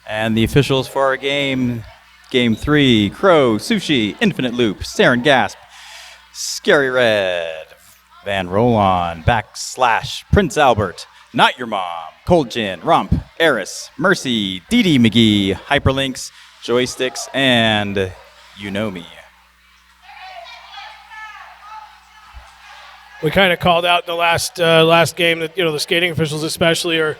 And the officials for our game 3, Crow, Sushi, Infinite Loop, Saren Gasp, Scary Red, Van Rollon, / Prince Albert, Not Your Mom, Cold Gin, Rump, Eris, Mercy, Dee McGee, Hyperlinks, Joysticks, and You Know Me. We kind of called out in the last game that, the skating officials especially are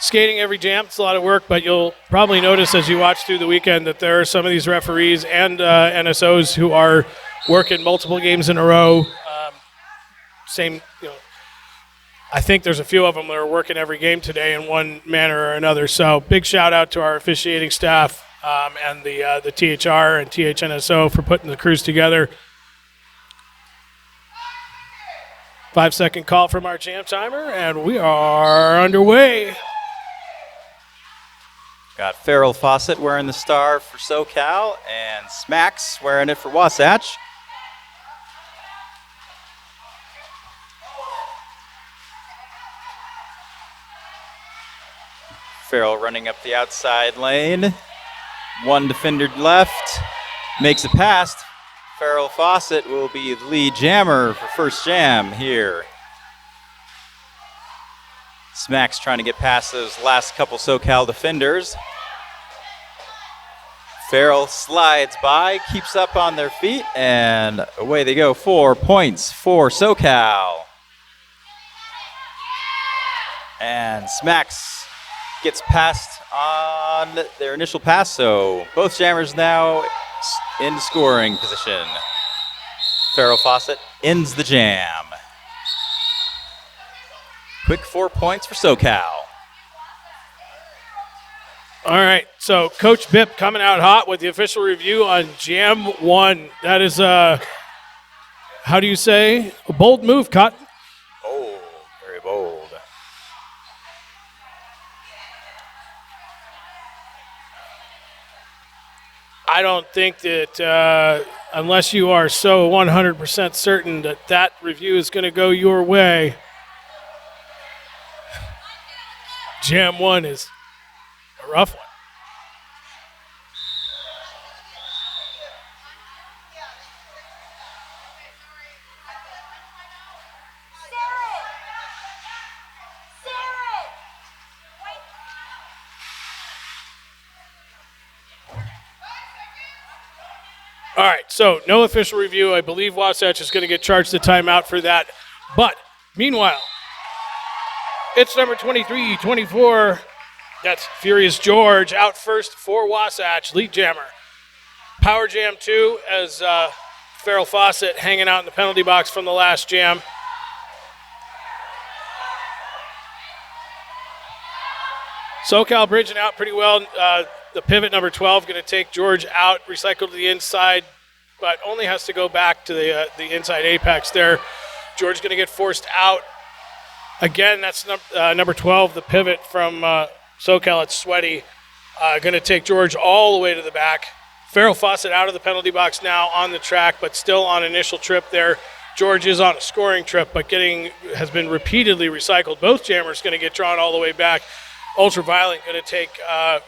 skating every jam. It's a lot of work, but you'll probably notice as you watch through the weekend that there are some of these referees and NSOs who are working multiple games in a row. I think there's a few of them that are working every game today in one manner or another. So big shout out to our officiating staff and the THR and THNSO for putting the crews together. 5-second call from our jam timer, and we are underway. Got Farrell Fawcett wearing the star for Socal, and Smacks wearing it for Wasatch. Farrell running up the outside lane. One defender left. Makes it past. Farrell Fawcett will be the lead jammer for first jam here. Smacks trying to get past those last couple Socal defenders. Farrell slides by, keeps up on their feet, and away they go. 4 points for Socal. And Smacks gets past on their initial pass, so both jammers now in scoring position. Farrell Fawcett ends the jam. Quick 4 points for Socal. All right, so Coach Bipp coming out hot with the official review on Jam 1. That is, how do you say, a bold move, Cuttle. Oh, very bold. I don't think that unless you are so 100% certain that that review is going to go your way, Jam 1 is a rough one. All right, so no official review. I believe Wasatch is going to get charged a timeout for that. But meanwhile, it's number 23-24. That's Furious George out first for Wasatch, lead jammer. Power Jam 2 as Farrell Fawcett hanging out in the penalty box from the last jam. Socal bridging out pretty well. The pivot number 12 going to take George out, recycle to the inside, but only has to go back to the inside apex there. George going to get forced out. Again, that's number 12, the pivot from Socal. It's Sweaty. Going to take George all the way to the back. Farrell Fawcett out of the penalty box now on the track, but still on initial trip there. George is on a scoring trip, but has been repeatedly recycled. Both jammers going to get drawn all the way back. Ultraviolet going to take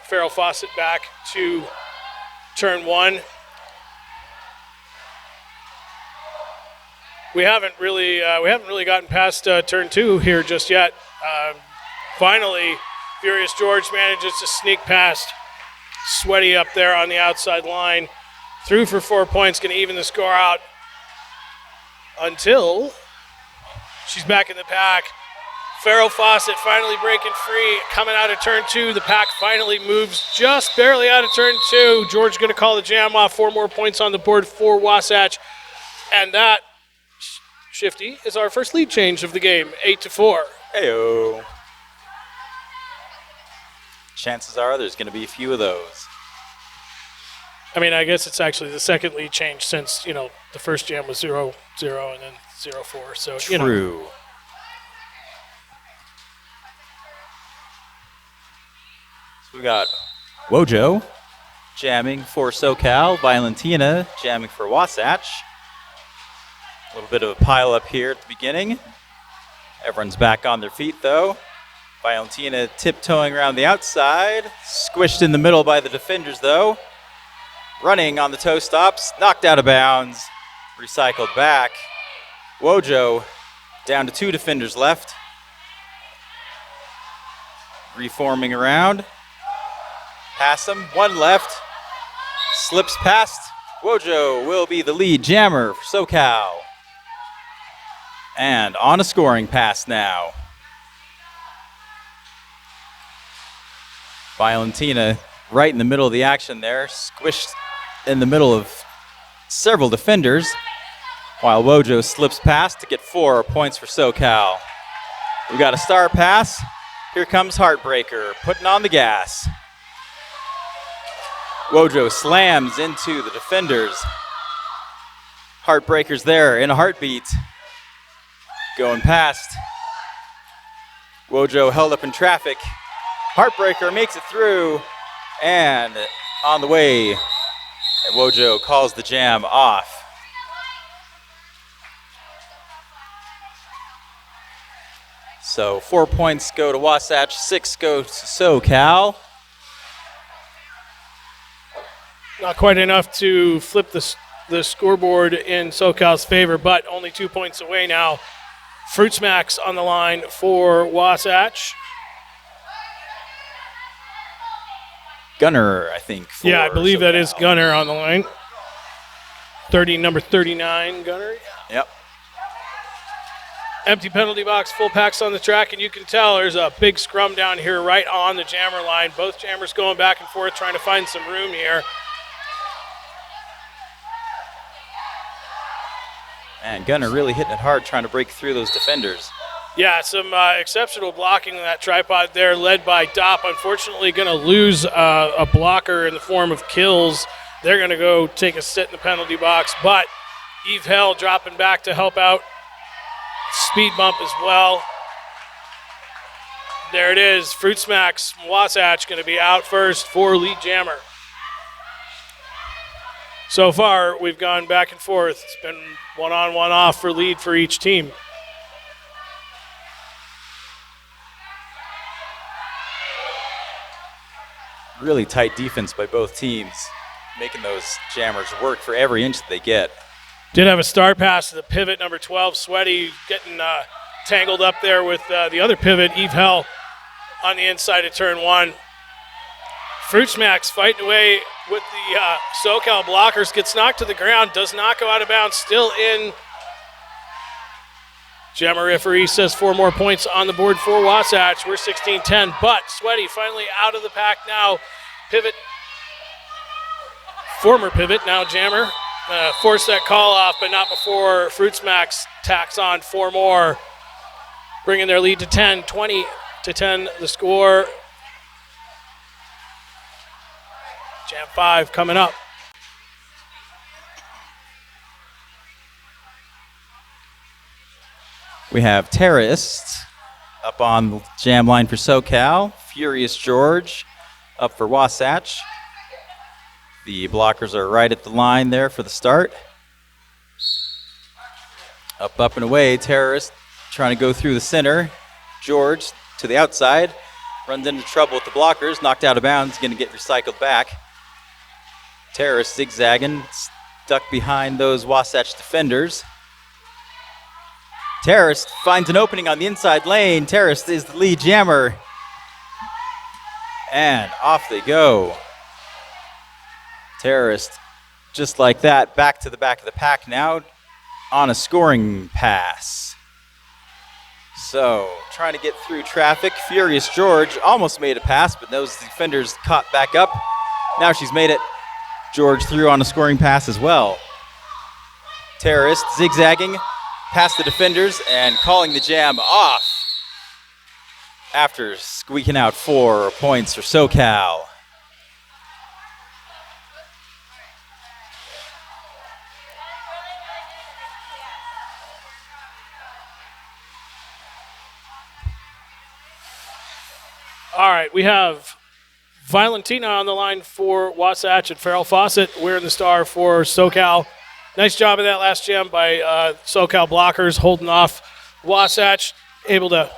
Farrell Fawcett back to turn 1. We haven't really gotten past turn 2 here just yet. Finally, Furious George manages to sneak past Sweaty up there on the outside line. Through for 4 points, going to even the score out until she's back in the pack. Farrell Fawcett finally breaking free, coming out of turn 2. The pack finally moves just barely out of turn 2. George going to call the jam off. 4 more points on the board for Wasatch. And that, Shifty, is our first lead change of the game, 8-4. Heyo. Chances are there's going to be a few of those. I mean, I guess it's actually the second lead change since, the first jam was 0-0 and then 0-4. So, True. So we got Wojo jamming for Socal, Valentina jamming for Wasatch. A little bit of a pile up here at the beginning. Everyone's back on their feet, though. Valentina tiptoeing around the outside. Squished in the middle by the defenders, though. Running on the toe stops. Knocked out of bounds. Recycled back. Wojo down to 2 defenders left. Reforming around. Pass him. 1 left. Slips past. Wojo will be the lead jammer for Socal. And on a scoring pass now. Valentina right in the middle of the action there. Squished in the middle of several defenders. While Wojo slips past to get 4 points for Socal. We got a star pass. Here comes Heartbreaker, putting on the gas. Wojo slams into the defenders. Heartbreaker's there in a heartbeat. Going past. Wojo held up in traffic. Heartbreaker makes it through. And on the way, and Wojo calls the jam off. So 4 points go to Wasatch, 6 go to Socal. Not quite enough to flip the scoreboard in Socal's favor, but only 2 points away now. Fruit Smacks on the line for Wasatch. Gunner, I think. Yeah, I believe Socal. that is Gunner on the line. Number 39, Gunner. Yep. Empty penalty box, full packs on the track, and you can tell there's a big scrum down here right on the jammer line. Both jammers going back and forth trying to find some room here. And Gunner really hitting it hard trying to break through those defenders. Yeah, some exceptional blocking in that tripod there led by Dopp. Unfortunately going to lose a blocker in the form of Kills. They're going to go take a sit in the penalty box, but Eve Hell dropping back to help out. Speed bump as well. There it is. Fruit Smacks, Wasatch going to be out first for lead jammer. So far, we've gone back and forth. It's been 1 on, 1 off for lead for each team. Really tight defense by both teams, making those jammers work for every inch that they get. Did have a star pass to the pivot, number 12, Sweaty, getting tangled up there with the other pivot, Eve Hell, on the inside of turn 1. Fruit Smacks fighting away with the Socal blockers, gets knocked to the ground, does not go out of bounds, still in. Jammer referee says 4 more points on the board for Wasatch. We're 16-10, but Sweaty finally out of the pack now. Pivot, former pivot, now jammer. Force that call off, but not before Fruit Smacks tacks on 4 more, bringing their lead to 10, 20-10 the score. Jam 5 coming up. We have Terrorist up on the jam line for Socal. Furious George up for Wasatch. The blockers are right at the line there for the start. Up and away. Terrorist trying to go through the center. George to the outside. Runs into trouble with the blockers. Knocked out of bounds. Going to get recycled back. Terrorist zigzagging. Stuck behind those Wasatch defenders. Terrorist finds an opening on the inside lane. Terrorist is the lead jammer. And off they go. Terrorist, just like that, back to the back of the pack now on a scoring pass. So, trying to get through traffic. Furious George almost made a pass, but those defenders caught back up. Now she's made it. George through on a scoring pass as well. Terrorist zigzagging past the defenders and calling the jam off after squeaking out 4 points for Socal. All right, we have Valentina on the line for Wasatch and Farrell Fawcett wearing the star for Socal. Nice job of that last jam by Socal blockers, holding off Wasatch, able to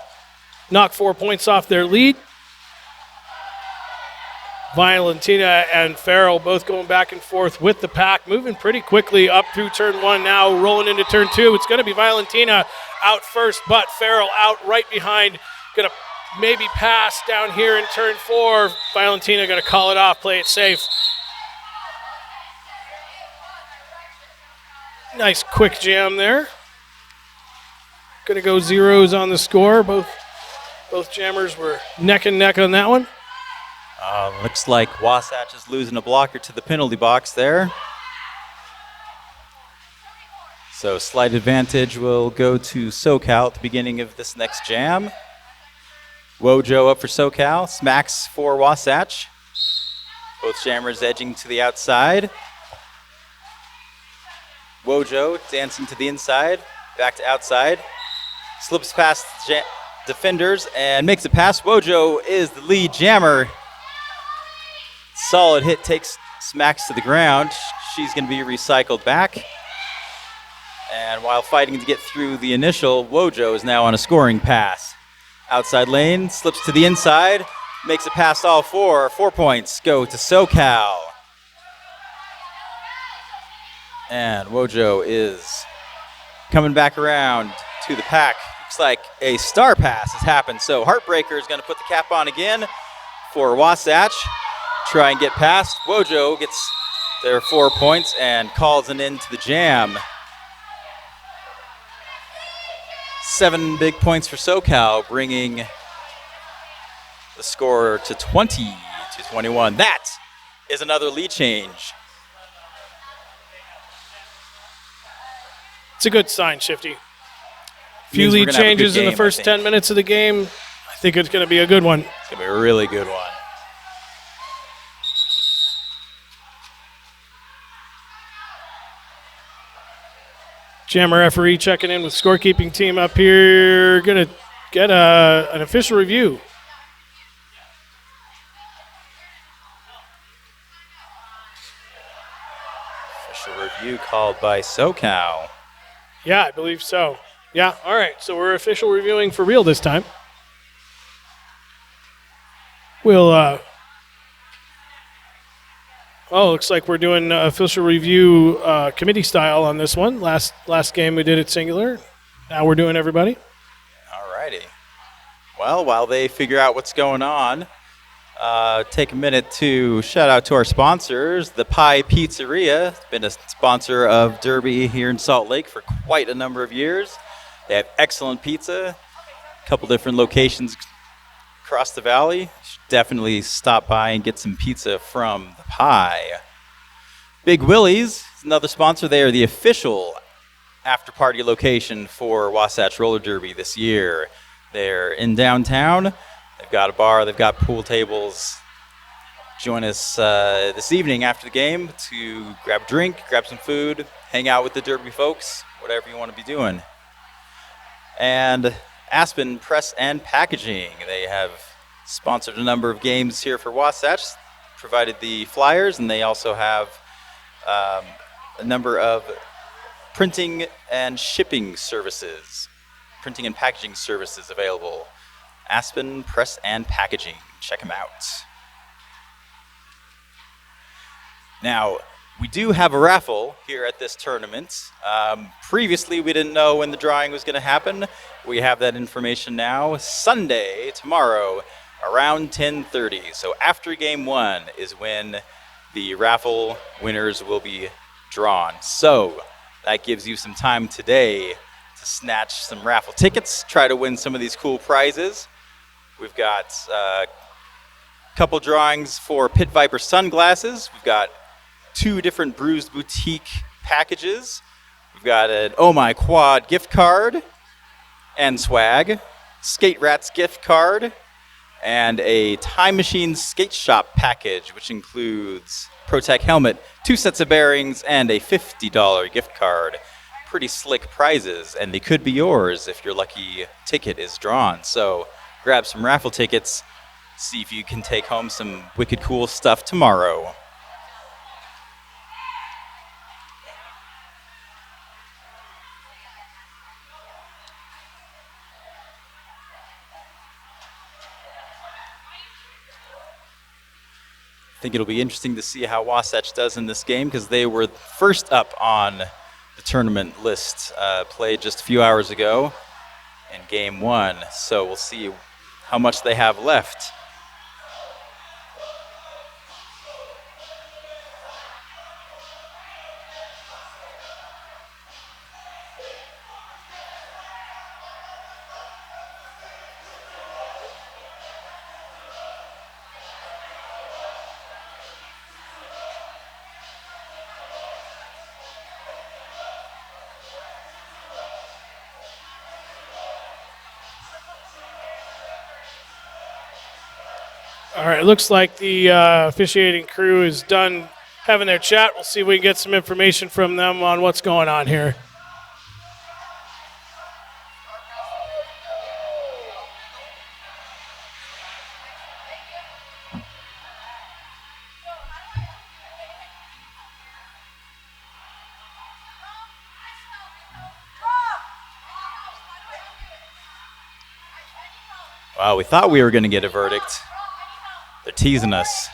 knock 4 points off their lead. Valentina and Farrell both going back and forth with the pack, moving pretty quickly up through turn 1 now, rolling into turn 2. It's going to be Valentina out first, but Farrell out right behind. Going to maybe pass down here in turn 4. Valentina going to call it off, play it safe. Nice quick jam there. Going to go zeros on the score. Both jammers were neck and neck on that one. Looks like Wasatch is losing a blocker to the penalty box there. So slight advantage will go to Socal at the beginning of this next jam. Wojo up for Socal, smacks for Wasatch. Both jammers edging to the outside. Wojo dancing to the inside, back to outside. Slips past defenders and makes a pass. Wojo is the lead jammer. Solid hit, smacks to the ground. She's going to be recycled back. And while fighting to get through the initial, Wojo is now on a scoring pass. Outside lane, slips to the inside, makes a pass all four. 4 points go to Socal. And Wojo is coming back around to the pack. Looks like a star pass has happened. So Heartbreaker is going to put the cap on again for Wasatch. Try and get past. Wojo gets their 4 points and calls an end to the jam. 7 big points for Socal, bringing the score to 20-21. That is another lead change. It's a good sign, Shifty. Few lead changes in the first 10 minutes of the game. I think it's going to be a good one. It's going to be a really good one. Jammer referee checking in with scorekeeping team up here. Going to get an official review. Official review called by Socal. Yeah, I believe so. Yeah, all right. So we're official reviewing for real this time. We'll, looks like we're doing official review committee style on this one. Last game we did it singular. Now we're doing everybody. All righty. Well, while they figure out what's going on, take a minute to shout out to our sponsors. The Pie Pizzeria has been a sponsor of Derby here in Salt Lake for quite a number of years. They have excellent pizza, a couple different locations across the valley. You should definitely stop by and get some pizza from the Pie. Big Willie's is another sponsor. They are the official after-party location for Wasatch Roller Derby this year. They're in downtown. They've got a bar. They've got pool tables. Join us this evening after the game to grab a drink, grab some food, hang out with the Derby folks, whatever you want to be doing. And Aspen Press and Packaging. They have sponsored a number of games here for Wasatch, provided the flyers, and they also have a number of printing and shipping services, printing and packaging services available. Aspen Press and Packaging. Check them out. Now, we do have a raffle here at this tournament. Previously, we didn't know when the drawing was going to happen. We have that information now. Sunday, tomorrow, around 10:30. So after game 1 is when the raffle winners will be drawn. So that gives you some time today to snatch some raffle tickets, try to win some of these cool prizes. We've got a couple drawings for Pit Viper sunglasses. We've got 2 different Bruised Boutique packages. We've got an Oh My Quad gift card and swag, Skate Rats gift card, and a Time Machine Skate Shop package, which includes ProTech helmet, 2 sets of bearings, and a $50 gift card. Pretty slick prizes, and they could be yours if your lucky ticket is drawn. So grab some raffle tickets, see if you can take home some wicked cool stuff tomorrow. I think it'll be interesting to see how Wasatch does in this game because they were first up on the tournament list, played just a few hours ago in game 1. So we'll see how much they have left. All right, it looks like the officiating crew is done having their chat. We'll see if we can get some information from them on what's going on here. Wow, we thought we were going to get a verdict. They're teasing us.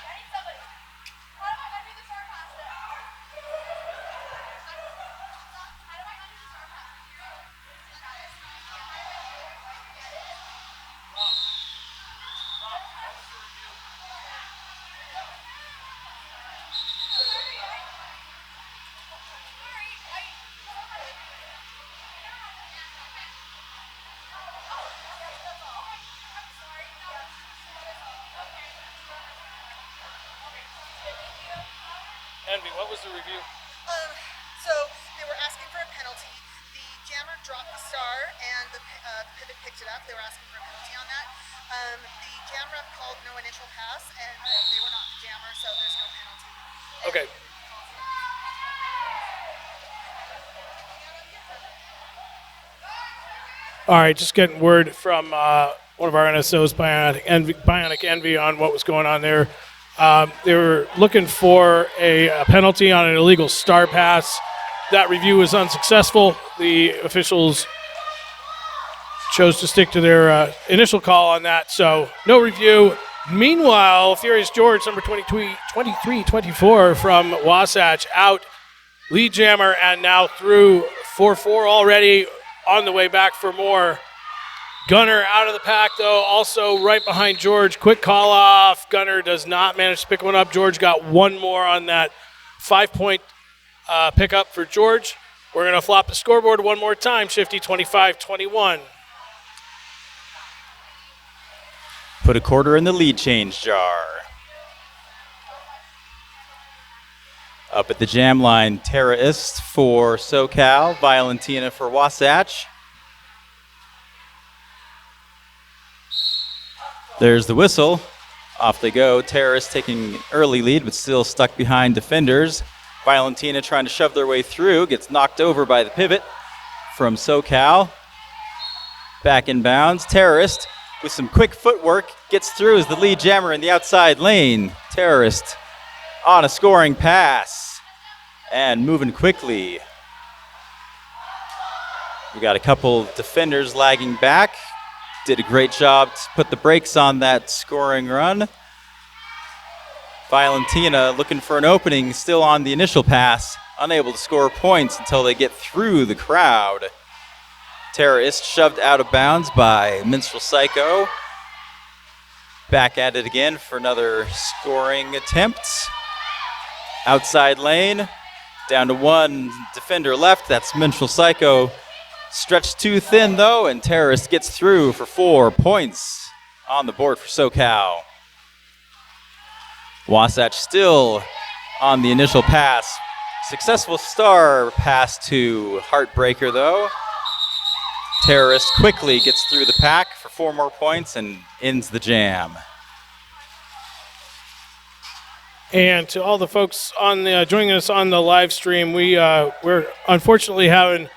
Envy, what was the review? So they were asking for a penalty. The jammer dropped the star, and the pivot picked it up. They were asking for a penalty on that. The jam ref called no initial pass, and they were not the jammer, so there's no penalty. Okay. All right, just getting word from one of our NSOs, Bionic Envy, on what was going on there. They were looking for a penalty on an illegal star pass. That review was unsuccessful. The officials chose to stick to their initial call on that, so no review. Meanwhile, Furious George, number 23-24 from Wasatch, out. Lead jammer, and now through 4-4 already, on the way back for more. Gunner out of the pack, though, also right behind George. Quick call off. Gunner does not manage to pick one up. George got one more on that 5-point pickup for George. We're going to flop the scoreboard one more time. Shifty 25-21. Put a quarter in the lead change jar. Up at the jam line, Terrorist for Socal, Violentina for Wasatch. There's the whistle. Off they go. Terrorist taking early lead, but still stuck behind defenders. Violentina trying to shove their way through. Gets knocked over by the pivot from Socal. Back in bounds. Terrorist with some quick footwork gets through as the lead jammer in the outside lane. Terrorist on a scoring pass and moving quickly. We got a couple defenders lagging back. Did a great job to put the brakes on that scoring run. Violentina looking for an opening, still on the initial pass, unable to score points until they get through the crowd. Terrorist shoved out of bounds by Minstrel Psycho. Back at it again for another scoring attempt. Outside lane, down to one defender left, that's Minstrel Psycho. Stretched too thin, though, and Terrorist gets through for 4 points on the board for Socal. Wasatch still on the initial pass. Successful star pass to Heartbreaker, though. Terrorist quickly gets through the pack for 4 more points and ends the jam. And to all the folks on joining us on the live stream, we're unfortunately having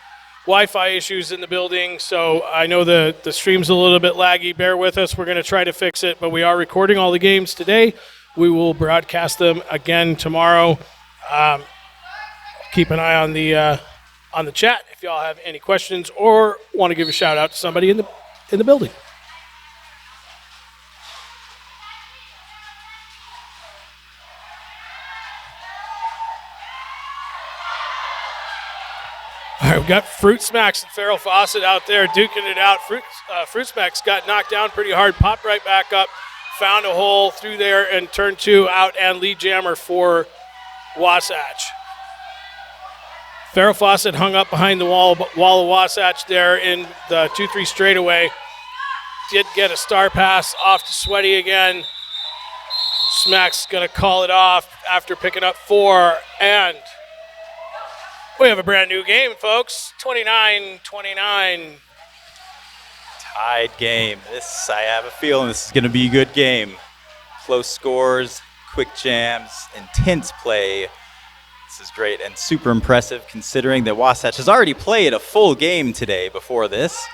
Wi-Fi issues in the building, so I know the stream's a little bit laggy. Bear with us. We're going to try to fix it, but we are recording all the games today. We will broadcast them again tomorrow. Keep an eye on the chat if y'all have any questions or want to give a shout out to somebody in the building. All right, we've got Fruit Smacks and Farrell Fawcett out there duking it out. Fruit Smacks got knocked down pretty hard, popped right back up, found a hole through there, and turned 2 out and lead jammer for Wasatch. Farrell Fawcett hung up behind the wall of Wasatch there in the 2-3 straightaway. Did get a star pass off to Sweaty again. Smacks going to call it off after picking up 4, and we have a brand new game, folks. 29-29. Tied game. I have a feeling this is going to be a good game. Close scores, quick jams, intense play. This is great and super impressive considering that Wasatch has already played a full game today before this.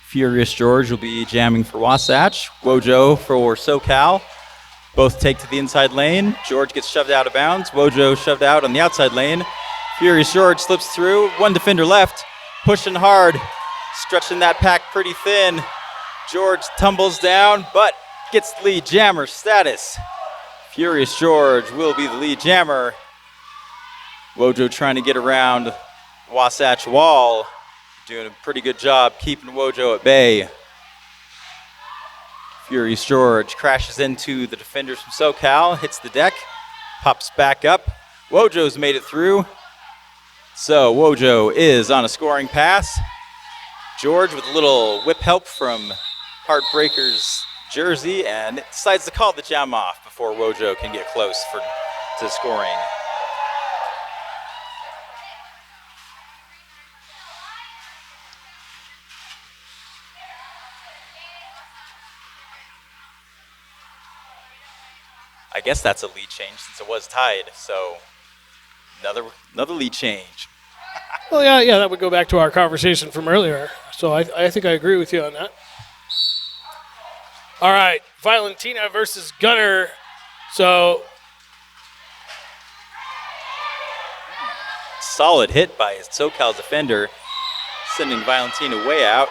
Furious George will be jamming for Wasatch. Wojo for Socal. Both take to the inside lane. George gets shoved out of bounds. Wojo shoved out on the outside lane. Furious George slips through. One defender left. Pushing hard. Stretching that pack pretty thin. George tumbles down, but gets the lead jammer status. Furious George will be the lead jammer. Wojo trying to get around Wasatch wall. Doing a pretty good job keeping Wojo at bay. Furious George crashes into the defenders from Socal, hits the deck, pops back up. Wojo's made it through. So Wojo is on a scoring pass. George with a little whip help from Heartbreaker's jersey and decides to call the jam off before Wojo can get close to scoring. I guess that's a lead change since it was tied, so another lead change. Well, yeah, that would go back to our conversation from earlier. So I think I agree with you on that. All right, Valentina versus Gunner. So solid hit by his Socal defender, sending Valentina way out.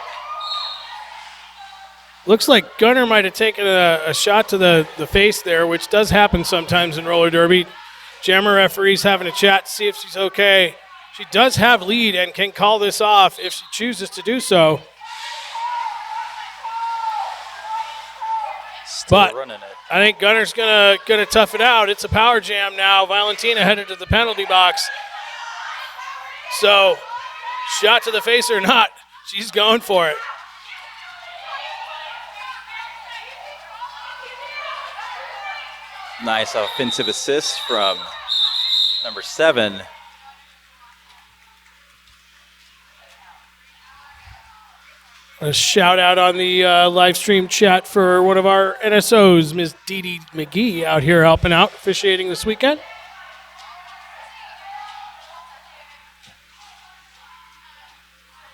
Looks like Gunner might have taken a shot to the face there, which does happen sometimes in roller derby. Jammer referee's having a chat to see if she's okay. She does have lead and can call this off if she chooses to do so. Still running it. I think Gunner's gonna tough it out. It's a power jam now. Valentina headed to the penalty box. So, shot to the face or not, she's going for it. Nice offensive assist from number 7. A shout out on the live stream chat for one of our NSOs, Ms. Dee Dee McGee, out here helping out, officiating this weekend.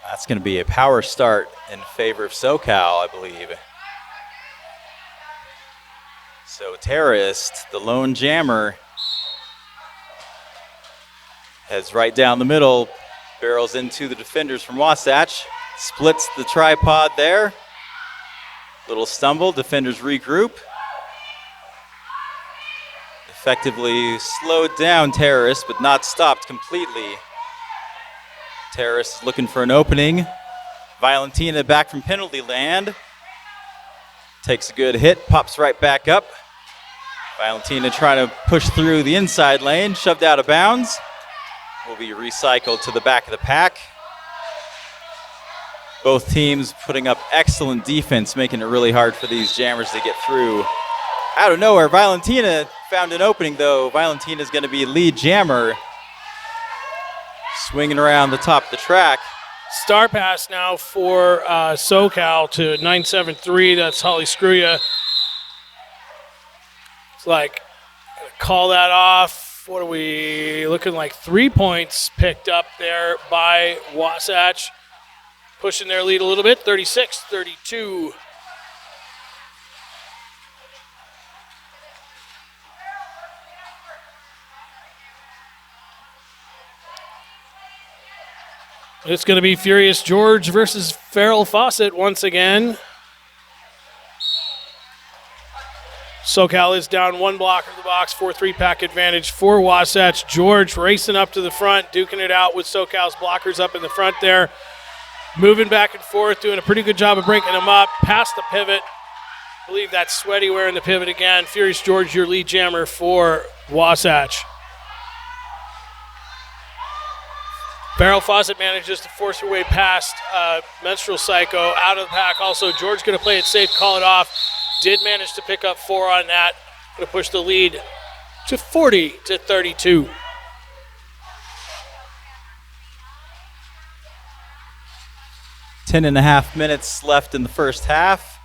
That's going to be a power start in favor of Socal, I believe. So Terrorist, the lone jammer, heads right down the middle, barrels into the defenders from Wasatch, splits the tripod there. Little stumble, defenders regroup. Effectively slowed down Terrorist, but not stopped completely. Terrorist is looking for an opening. Valentina back from penalty land. Takes a good hit, pops right back up. Valentina trying to push through the inside lane, shoved out of bounds. Will be recycled to the back of the pack. Both teams putting up excellent defense, making it really hard for these jammers to get through. Out of nowhere, Valentina found an opening, though. Valentina's going to be lead jammer. Swinging around the top of the track. Star pass now for Socal to 973. That's Holly Screwya. It's like, call that off. What are we looking like? 3 points picked up there by Wasatch. Pushing their lead a little bit, 36-32. It's going to be Furious George versus Farrell Fawcett once again. SoCal is down one blocker of the box, 4-3 pack advantage for Wasatch. George racing up to the front, duking it out with SoCal's blockers up in the front there. Moving back and forth, doing a pretty good job of breaking them up. Past the pivot. I believe that's Sweaty wearing the pivot again. Furious George, your lead jammer for Wasatch. Farrell Fawcett manages to force her way past Menstrual Psycho out of the pack. Also, George going to play it safe, call it off. Did manage to pick up 4 on that. Going to push the lead to 40-32. Ten and a half minutes left in the first half.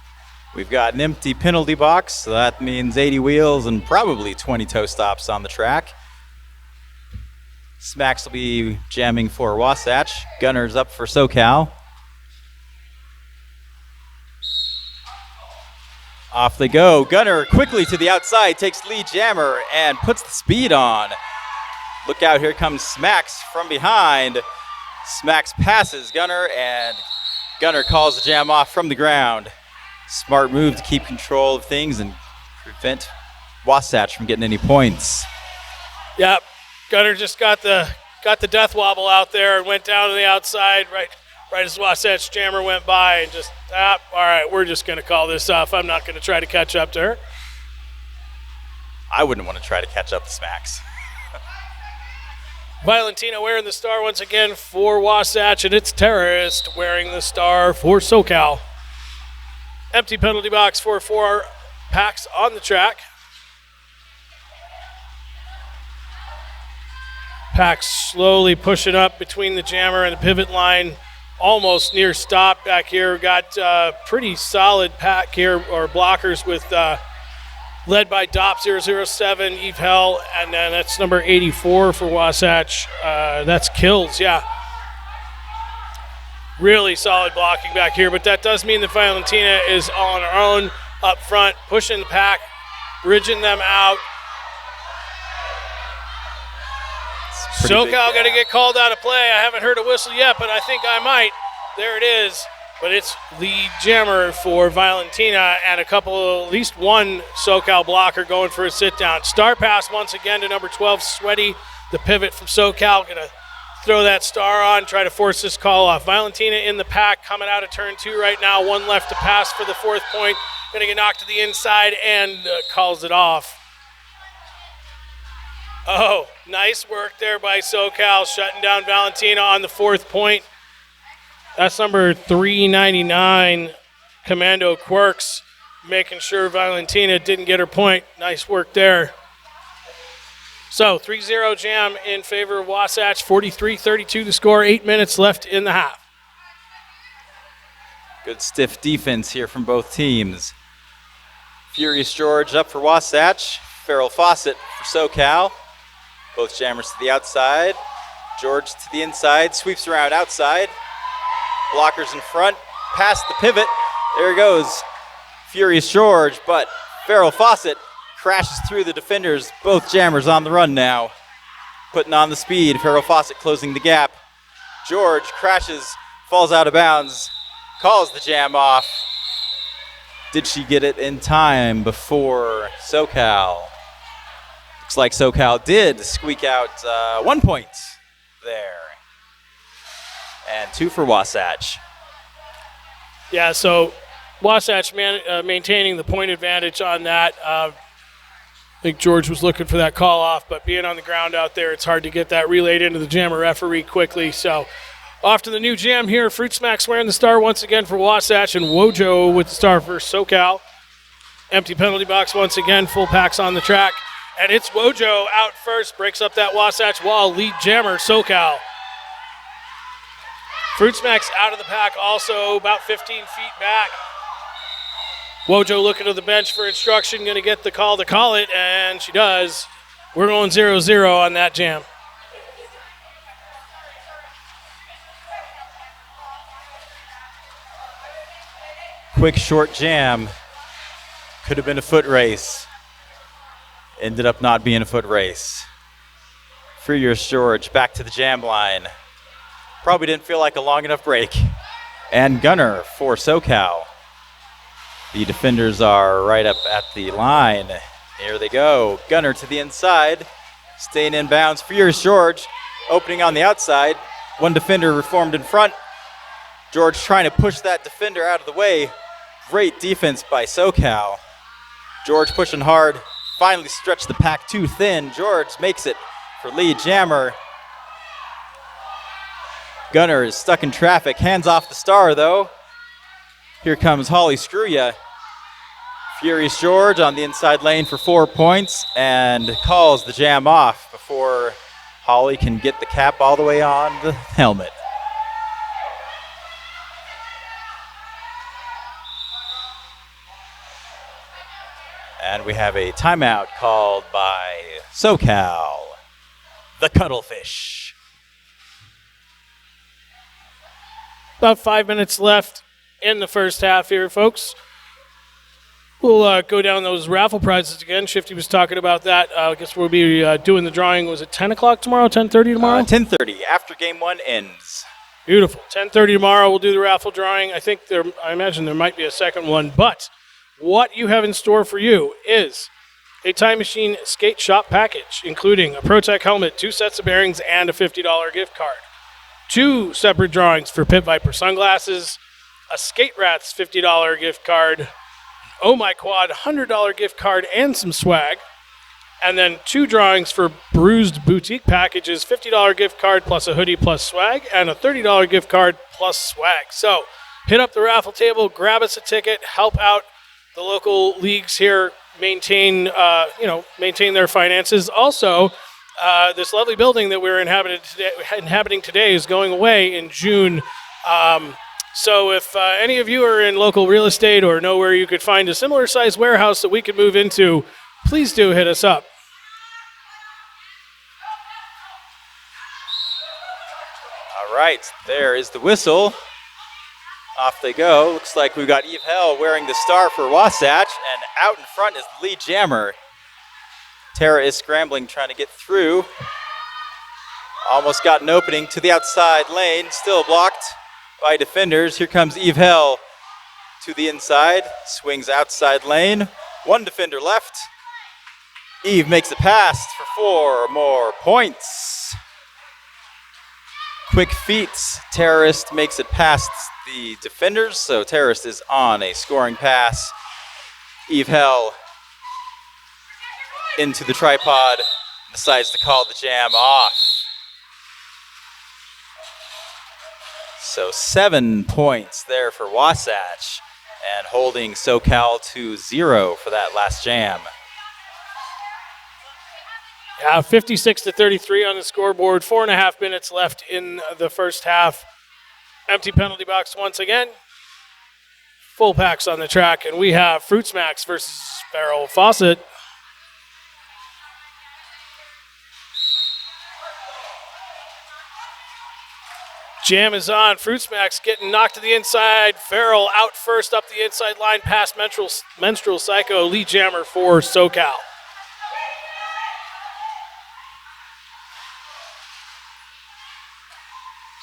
We've got an empty penalty box, so that means 80 wheels and probably 20 toe stops on the track. Smacks will be jamming for Wasatch. Gunner's up for SoCal. Off they go. Gunner quickly to the outside, takes lead jammer and puts the speed on. Look out, here comes Smacks from behind. Smacks passes Gunner, and Gunner calls the jam off from the ground. Smart move to keep control of things and prevent Wasatch from getting any points. Yep. Gunner just got the death wobble out there and went down to the outside right as Wasatch jammer went by and just, all right, we're just going to call this off. I'm not going to try to catch up to her. I wouldn't want to try to catch up to Smacks. Valentina wearing the star once again for Wasatch, and it's Terrorist wearing the star for SoCal. Empty penalty box for 4 packs on the track. Pack slowly pushing up between the jammer and the pivot line, almost near stop back here. Got pretty solid pack here, or blockers with led by DOP007, Eve Hell, and then that's number 84 for Wasatch. That's Kills, yeah. Really solid blocking back here, but that does mean that Valentina is on her own up front, pushing the pack, bridging them out. SoCal going to get called out of play. I haven't heard a whistle yet, but I think I might. There it is. But it's lead jammer for Valentina and at least one SoCal blocker going for a sit down. Star pass once again to number 12, Sweaty. The pivot from SoCal going to throw that star on, try to force this call off. Valentina in the pack, coming out of turn 2 right now. 1 left to pass for the 4th point. Going to get knocked to the inside and calls it off. Oh, nice work there by SoCal, shutting down Valentina on the 4th point. That's number 399, Commando Quirks, making sure Valentina didn't get her point. Nice work there. So 3-0 jam in favor of Wasatch, 43-32 the score, 8 minutes left in the half. Good stiff defense here from both teams. Furious George up for Wasatch, Farrell Fawcett for SoCal. Both jammers to the outside. George to the inside, sweeps around outside. Blockers in front, past the pivot. There goes Furious George, but Farrell Fawcett crashes through the defenders. Both jammers on the run now. Putting on the speed, Farrell Fawcett closing the gap. George crashes, falls out of bounds, calls the jam off. Did she get it in time before SoCal? Looks like SoCal did squeak out 1 point there. And 2 for Wasatch. Yeah, so Wasatch maintaining the point advantage on that. I think George was looking for that call off, but being on the ground out there, it's hard to get that relayed into the jammer referee quickly. So off to the new jam here. Fruit Smacks wearing the star once again for Wasatch, and Wojo with the star for SoCal. Empty penalty box once again, full packs on the track. And it's Wojo out first, breaks up that Wasatch wall, lead jammer, SoCal. Fruit Smacks out of the pack, also about 15 feet back. Wojo looking to the bench for instruction, going to get the call to call it, and she does. We're going 0-0 on that jam. Quick, short jam. Could have been a foot race. Ended up not being a foot race. Furious George back to the jam line. Probably didn't feel like a long enough break. And Gunner for SoCal. The defenders are right up at the line. Here they go. Gunner to the inside. Staying in bounds. Furious George opening on the outside. One defender reformed in front. George trying to push that defender out of the way. Great defense by Socal. George pushing hard. Finally stretched the pack too thin. George makes it for lead jammer. Gunner is stuck in traffic. Hands off the star though. Here comes Holly Screw-Ya. Furious George on the inside lane for 4 points and calls the jam off before Holly can get the cap all the way on the helmet. And we have a timeout called by Socal, the Cuttlefish. About 5 minutes left in the first half here, folks. We'll go down those raffle prizes again. Shifty was talking about that. I guess we'll be doing the drawing. Was it 10 o'clock tomorrow, 10:30 tomorrow? 10:30, after game one ends. Beautiful. 10:30 tomorrow, we'll do the raffle drawing. I imagine there might be a second one. But what you have in store for you is a Time Machine Skate Shop package, including a ProTech helmet, 2 sets of bearings, and a $50 gift card. 2 separate drawings for Pit Viper sunglasses, a Skate Rats $50 gift card, Oh My Quad $100 gift card and some swag, and then 2 drawings for Bruised Boutique packages, $50 gift card plus a hoodie plus swag, and a $30 gift card plus swag. So hit up the raffle table, grab us a ticket, help out the local leagues here maintain their finances. Also, this lovely building that we're inhabiting today is going away in June. So if any of you are in local real estate or know where you could find a similar size warehouse that we could move into, please do hit us up. All right, there is the whistle. Off they go. Looks like we've got Eve Hell wearing the star for Wasatch, and out in front is the lead jammer. Tara is scrambling, trying to get through. Almost got an opening to the outside lane, still blocked by defenders. Here comes Eve Hell to the inside, swings outside lane. 1 defender left. Eve makes a pass for 4 more points. Quick feet. Terrorist makes it past the defenders, so Terrorist is on a scoring pass. Eve Hell into the tripod, decides to call the jam off. So 7 points there for Wasatch, and holding Socal to 0 for that last jam. 56-33 on the scoreboard. 4.5 minutes left in the first half. Empty penalty box once again. Full packs on the track, and we have Fruit Smacks versus Farrell Fawcett. Jam is on. Fruit Smacks getting knocked to the inside. Farrell out first up the inside line past Menstrual Psycho. Lead jammer for Socal.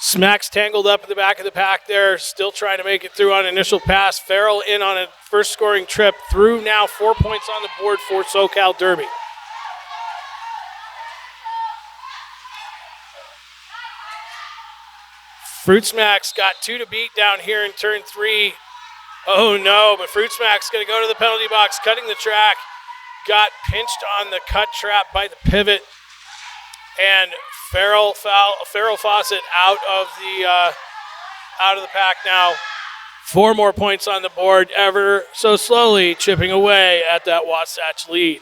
Smacks tangled up at the back of the pack there, still trying to make it through on initial pass. Farrell in on a first scoring trip, through now 4 points on the board for Socal Derby. Fruit Smacks got 2 to beat down here in turn 3. Oh no, but Fruit Smacks going to go to the penalty box, cutting the track. Got pinched on the cut trap by the pivot. And Farrell Fawcett out of the pack now. 4 more points on the board, ever so slowly chipping away at that Wasatch lead.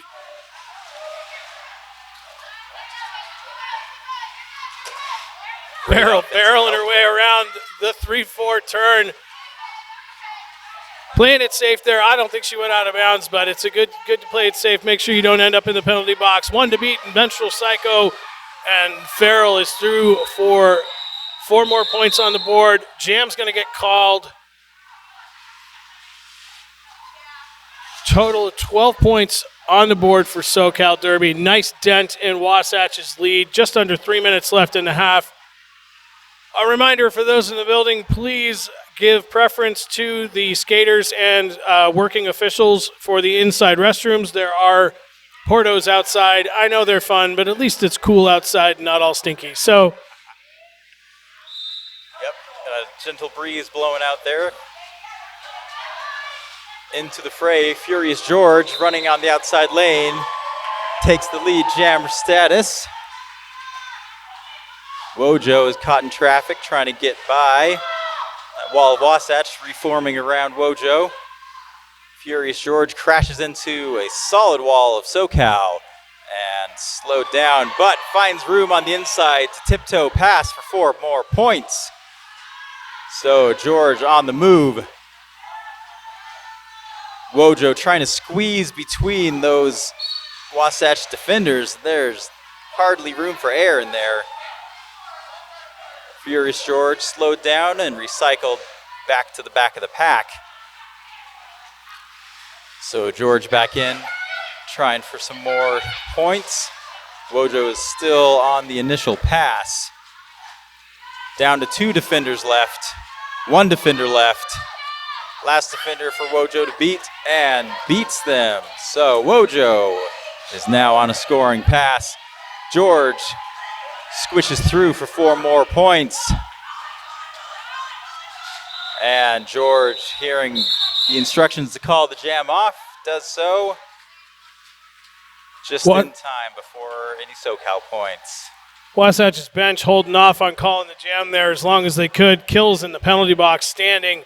Barreling her way around the 3-4 turn. Playing it safe there. I don't think she went out of bounds, but it's a good to play it safe. Make sure you don't end up in the penalty box. 1 to beat, Menstrual Psycho, and Farrell is through for 4 more points on the board. Jam's going to get called. Total of 12 points on the board for Socal Derby. Nice dent in Wasatch's lead. Just under 3 minutes left in the half. A reminder for those in the building, please give preference to the skaters and working officials for the inside restrooms. There are portos outside. I know they're fun, but at least it's cool outside and not all stinky. So, Yep, a gentle breeze blowing out there. Into the fray, Furious George running on the outside lane. Takes the lead, jammer status. Wojo is caught in traffic trying to get by. That wall of Wasatch reforming around Wojo. Furious George crashes into a solid wall of Socal and slowed down, but finds room on the inside to tiptoe pass for 4 more points. So George on the move. Wojo trying to squeeze between those Wasatch defenders. There's hardly room for air in there. Furious George slowed down and recycled back to the back of the pack. So George back in, trying for some more points. Wojo is still on the initial pass. Down to 2 defenders left, 1 defender left. Last defender for Wojo to beat, and beats them. So Wojo is now on a scoring pass. George squishes through for 4 more points. And George, hearing the instructions to call the jam off, does so just in time before any Socal points. Wasatch's bench holding off on calling the jam there as long as they could. Kills in the penalty box standing.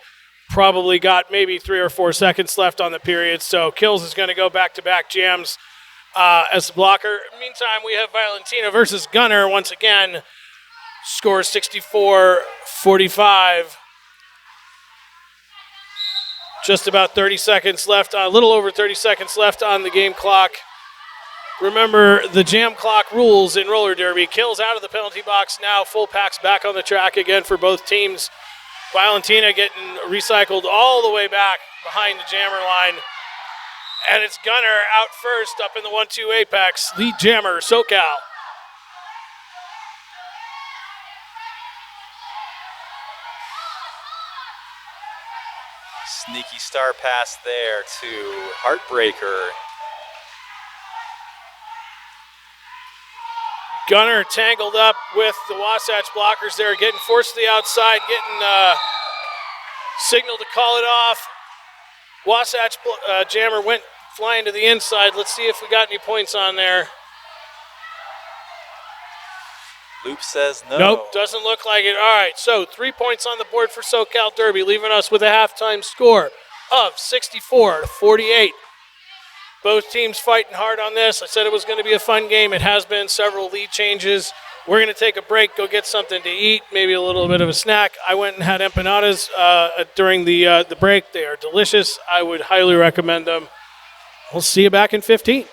Probably got maybe 3 or 4 seconds left on the period, so Kills is going to go back-to-back jams as the blocker. Meantime, we have Valentina versus Gunner once again. Score 64-45. Just about 30 seconds left, a little over 30 seconds left on the game clock. Remember the jam clock rules in roller derby. Kills out of the penalty box now. Full packs back on the track again for both teams. Valentina getting recycled all the way back behind the jammer line. And it's Gunner out first up in the 1-2 apex. Lead jammer, Socal. Sneaky star pass there to Heartbreaker. Gunner tangled up with the Wasatch blockers there, getting forced to the outside, getting signal to call it off. Wasatch jammer went flying to the inside. Let's see if we got any points on there. Loop says no. Nope, doesn't look like it. All right, so 3 points on the board for Socal Derby, leaving us with a halftime score of 64-48. Both teams fighting hard on this. I said it was going to be a fun game. It has been. Several lead changes. We're going to take a break, go get something to eat, maybe a little bit of a snack. I went and had empanadas during the break. They are delicious. I would highly recommend them. We'll see you back in 15.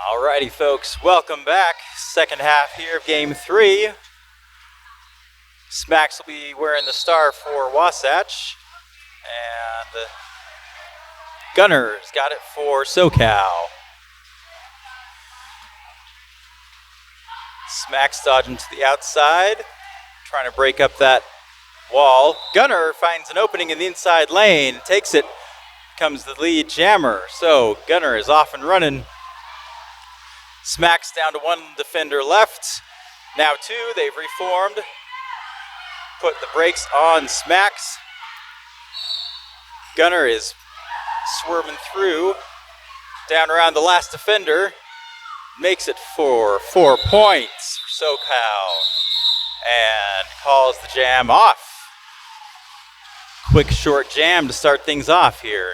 Alrighty, folks, welcome back. Second half here of Game 3. Smacks will be wearing the star for Wasatch. And Gunner's got it for Socal. Smacks dodging to the outside, trying to break up that wall. Gunner finds an opening in the inside lane, takes it, comes the lead jammer. So Gunner is off and running. Smacks down to one defender left. Now two, they've reformed. Put the brakes on Smacks. Gunner is swerving through. Down around the last defender. Makes it for 4 points for Socal. And calls the jam off. Quick short jam to start things off here.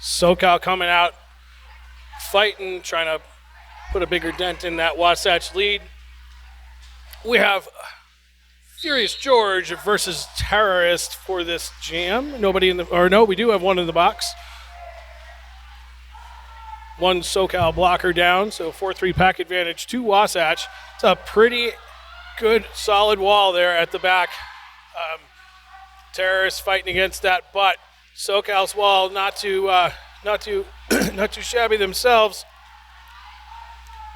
Socal coming out, fighting, trying to put a bigger dent in that Wasatch lead. We have Furious George versus Terrorist for this jam. We do have one in the box. One Socal blocker down, so 4-3 pack advantage to Wasatch. It's a pretty good, solid wall there at the back. Terrorist fighting against that, but Socal's wall not too shabby themselves.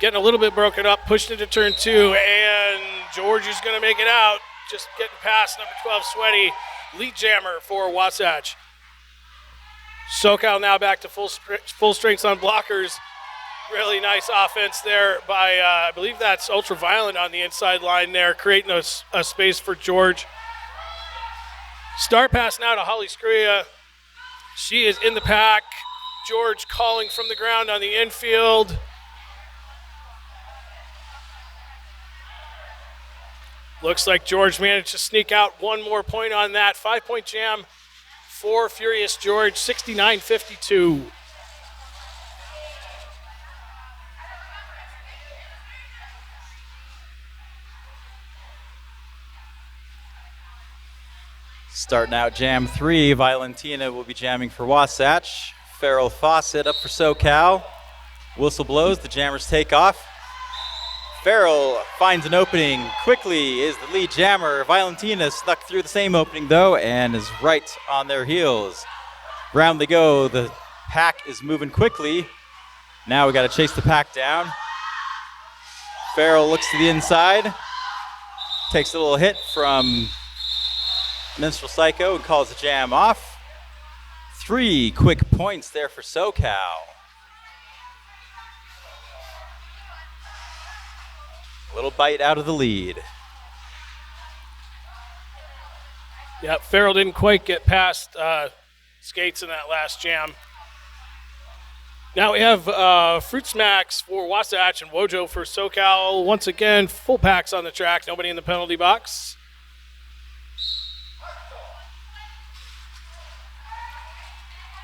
Getting a little bit broken up, pushed into turn 2, and George is going to make it out. Just getting past number 12, Sweaty. Lead jammer for Wasatch. Socal now back to full strength on blockers. Really nice offense there by, I believe that's Ultraviolent on the inside line there, creating a space for George. Star pass now to Holly Scria. She is in the pack. George calling from the ground on the infield. Looks like George managed to sneak out one more point on that. 5-point jam for Furious George, 69-52. Starting out jam 3, Valentina will be jamming for Wasatch. Farrell Fawcett up for Socal. Whistle blows, the jammers take off. Farrell finds an opening, quickly is the lead jammer. Valentina snuck through the same opening though and is right on their heels. Round they go, the pack is moving quickly. Now we gotta chase the pack down. Farrell looks to the inside, takes a little hit from Minstrel Psycho and calls the jam off. 3 quick points there for Socal. Little bite out of the lead. Yep, Farrell didn't quite get past Skates in that last jam. Now we have Fruit Smacks for Wasatch and Wojo for Socal. Once again, full packs on the track, nobody in the penalty box.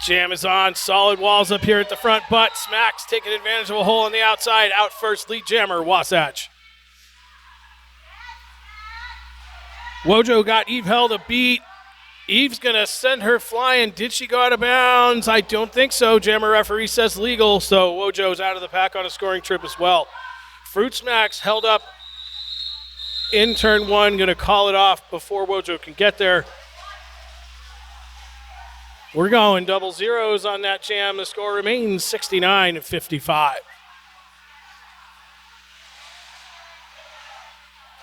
Jam is on, solid walls up here at the front, but Smacks taking advantage of a hole on the outside. Out first, lead jammer, Wasatch. Wojo got Eve held a beat. Eve's going to send her flying. Did she go out of bounds? I don't think so. Jammer referee says legal, so Wojo's out of the pack on a scoring trip as well. Fruit Smacks held up in turn 1, going to call it off before Wojo can get there. We're going double zeros on that jam. The score remains 69-55.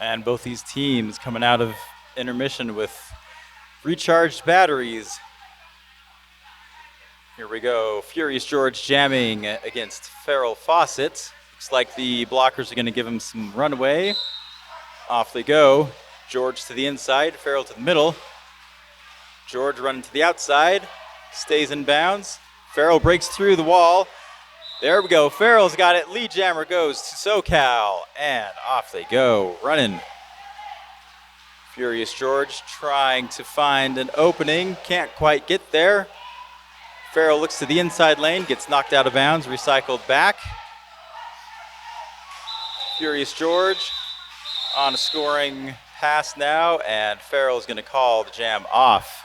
And both these teams coming out of intermission with recharged batteries. Here we go. Furious George jamming against Farrell Fawcett. Looks like the blockers are going to give him some runaway. Off they go. George to the inside, Farrell to the middle. George running to the outside, stays in bounds. Farrell breaks through the wall. There we go. Farrell's got it. Lead jammer goes to Socal, and off they go, running. Furious George trying to find an opening. Can't quite get there. Farrell looks to the inside lane, gets knocked out of bounds, recycled back. Furious George on a scoring pass now, and Farrell is going to call the jam off.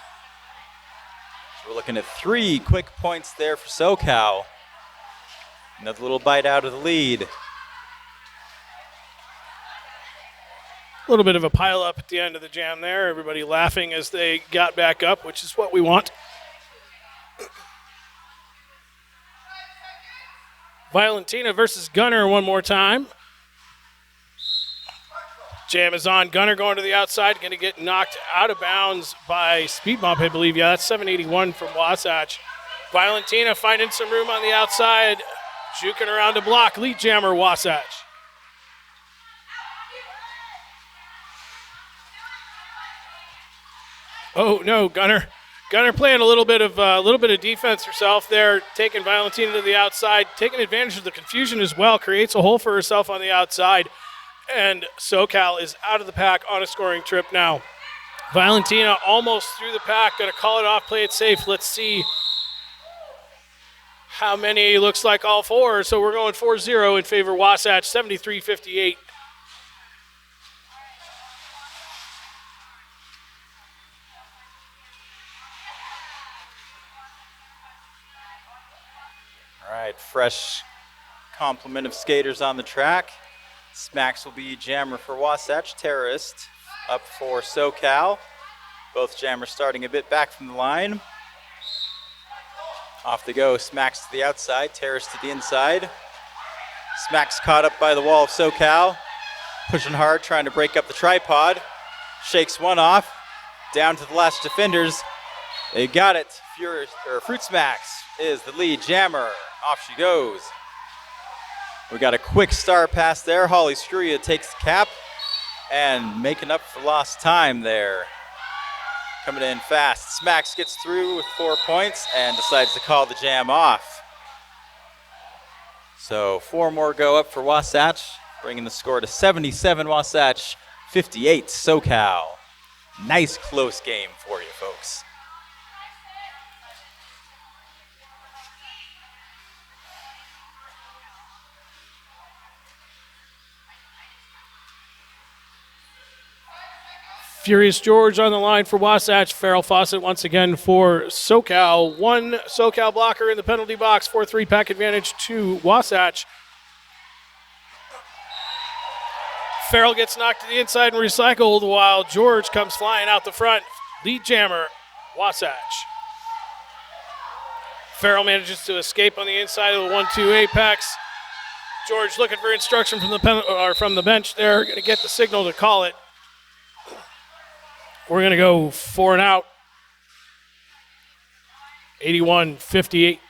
So we're looking at 3 quick points there for Socal. Another little bite out of the lead. A little bit of a pile up at the end of the jam there. Everybody laughing as they got back up, which is what we want. Valentina versus Gunner one more time. Jam is on. Gunner going to the outside, going to get knocked out of bounds by speed bump, I believe. Yeah, that's 781 from Wasatch. Valentina finding some room on the outside, juking around to block. Lead jammer, Wasatch. Oh no, Gunner playing a little bit of defense herself there, taking Valentina to the outside, taking advantage of the confusion as well, creates a hole for herself on the outside, and Socal is out of the pack on a scoring trip now. Valentina almost through the pack, going to call it off, play it safe. Let's see how many. Looks like all 4, so we're going 4-0 in favor of Wasatch, 73-58. All right, fresh complement of skaters on the track. Smacks will be jammer for Wasatch, Terrorist up for Socal. Both jammers starting a bit back from the line. Off they go, Smacks to the outside, Terrorist to the inside. Smacks caught up by the wall of Socal, pushing hard, trying to break up the tripod. Shakes one off, down to the last defenders. They got it. Fruit Smacks is the lead jammer. Off she goes. We got a quick star pass there. Holly Scruya takes the cap and making up for lost time there. Coming in fast. Smacks gets through with 4 points and decides to call the jam off. So 4 more go up for Wasatch, bringing the score to 77 Wasatch, 58 Socal. Nice close game for you folks. Furious George on the line for Wasatch. Farrell Fawcett once again for Socal. 1 Socal blocker in the penalty box. 4-3 pack advantage to Wasatch. Farrell gets knocked to the inside and recycled while George comes flying out the front. Lead jammer, Wasatch. Farrell manages to escape on the inside of the 1-2 apex. George looking for instruction from the bench there. Going to get the signal to call it. We're going to go 4 and out. 81-58.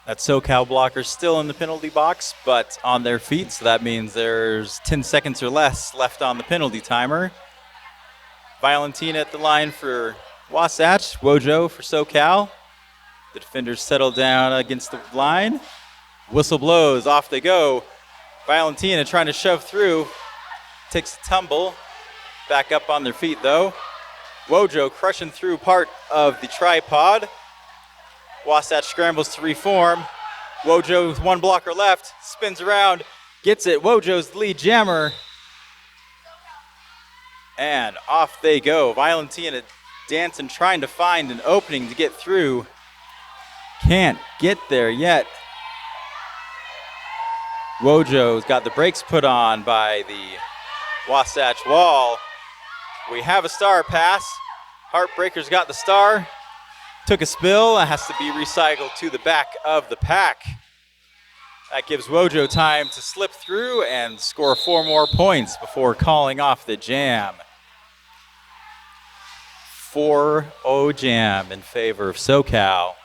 That Socal blocker still in the penalty box, but on their feet, so that means there's 10 seconds or less left on the penalty timer. Valentina at the line for Wasatch, Wojo for Socal. The defenders settle down against the line. Whistle blows, off they go. Valentina trying to shove through, takes a tumble. Back up on their feet though. Wojo crushing through part of the tripod. Wasatch scrambles to reform. Wojo with 1 blocker left, spins around, gets it. Wojo's the lead jammer. And off they go. Valentina dancing, trying to find an opening to get through. Can't get there yet. Wojo's got the brakes put on by the Wasatch wall. We have a star pass. Heartbreaker's got the star. Took a spill. It has to be recycled to the back of the pack. That gives Wojo time to slip through and score 4 more points before calling off the jam. 4-0 jam in favor of Socal.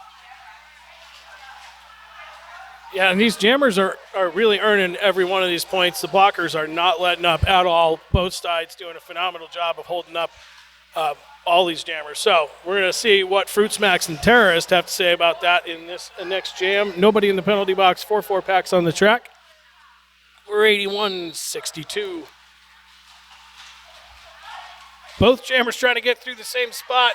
Yeah, and these jammers are really earning every one of these points. The blockers are not letting up at all. Both sides doing a phenomenal job of holding up all these jammers. So we're going to see what Fruit Smacks and Terrorist have to say about that in this next jam. Nobody in the penalty box, 4-4 packs on the track. We're 81-62. Both jammers trying to get through the same spot.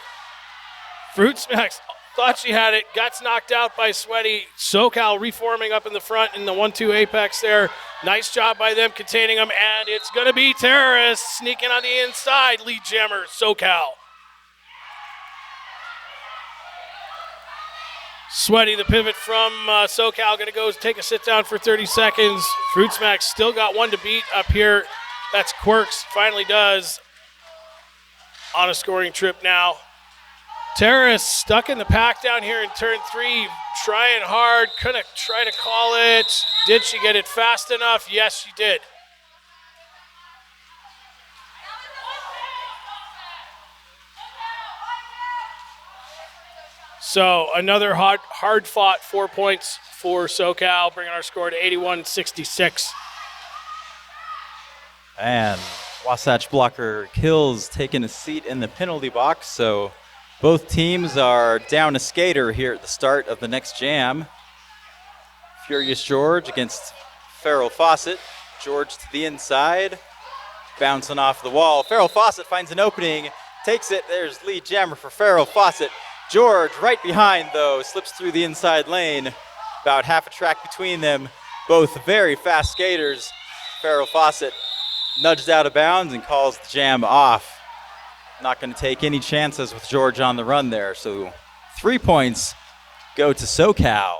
Fruit Smacks thought she had it, gets knocked out by Sweaty. Socal reforming up in the front in the 1-2 apex there. Nice job by them containing them, and it's going to be Terrorists sneaking on the inside. Lead jammer, Socal. Sweaty, the pivot from Socal, going to go take a sit down for 30 seconds. Fruit Smack still got one to beat up here. That's Quirks, finally does. On a scoring trip now. Terrorists stuck in the pack down here in turn 3, trying hard, couldn't try to call it. Did she get it fast enough? Yes, she did. So another hard-fought 4 points for Socal, bringing our score to 81-66. And Wasatch blocker Kills taking a seat in the penalty box, so both teams are down a skater here at the start of the next jam. Furious George against Farrell Fawcett. George to the inside, bouncing off the wall. Farrell Fawcett finds an opening, takes it. There's lead jammer for Farrell Fawcett. George right behind, though, slips through the inside lane. About half a track between them. Both very fast skaters. Farrell Fawcett nudged out of bounds and calls the jam off. Not going to take any chances with George on the run there. So 3 points go to Socal.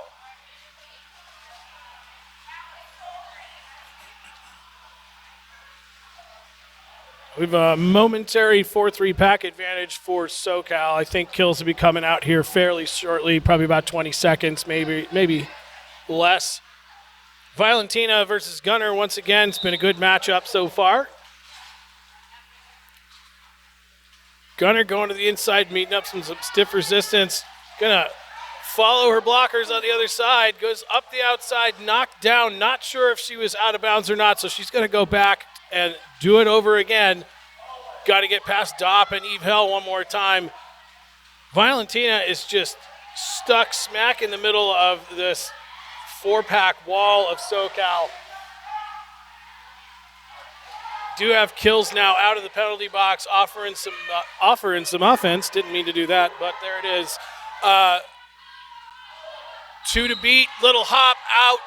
We have a momentary 4-3 pack advantage for Socal. I think Kills will be coming out here fairly shortly, probably about 20 seconds, maybe less. Valentina versus Gunner once again. It's been a good matchup so far. Gunner going to the inside, meeting up some stiff resistance. Gonna follow her blockers on the other side. Goes up the outside, knocked down. Not sure if she was out of bounds or not, so she's gonna go back and do it over again. Got to get past Dopp and Eve Hell one more time. Valentina is just stuck smack in the middle of this 4-pack wall of Socal. Do have Kills now out of the penalty box, offering some offense. Didn't mean to do that, but there it is. 2 to beat, little hop out.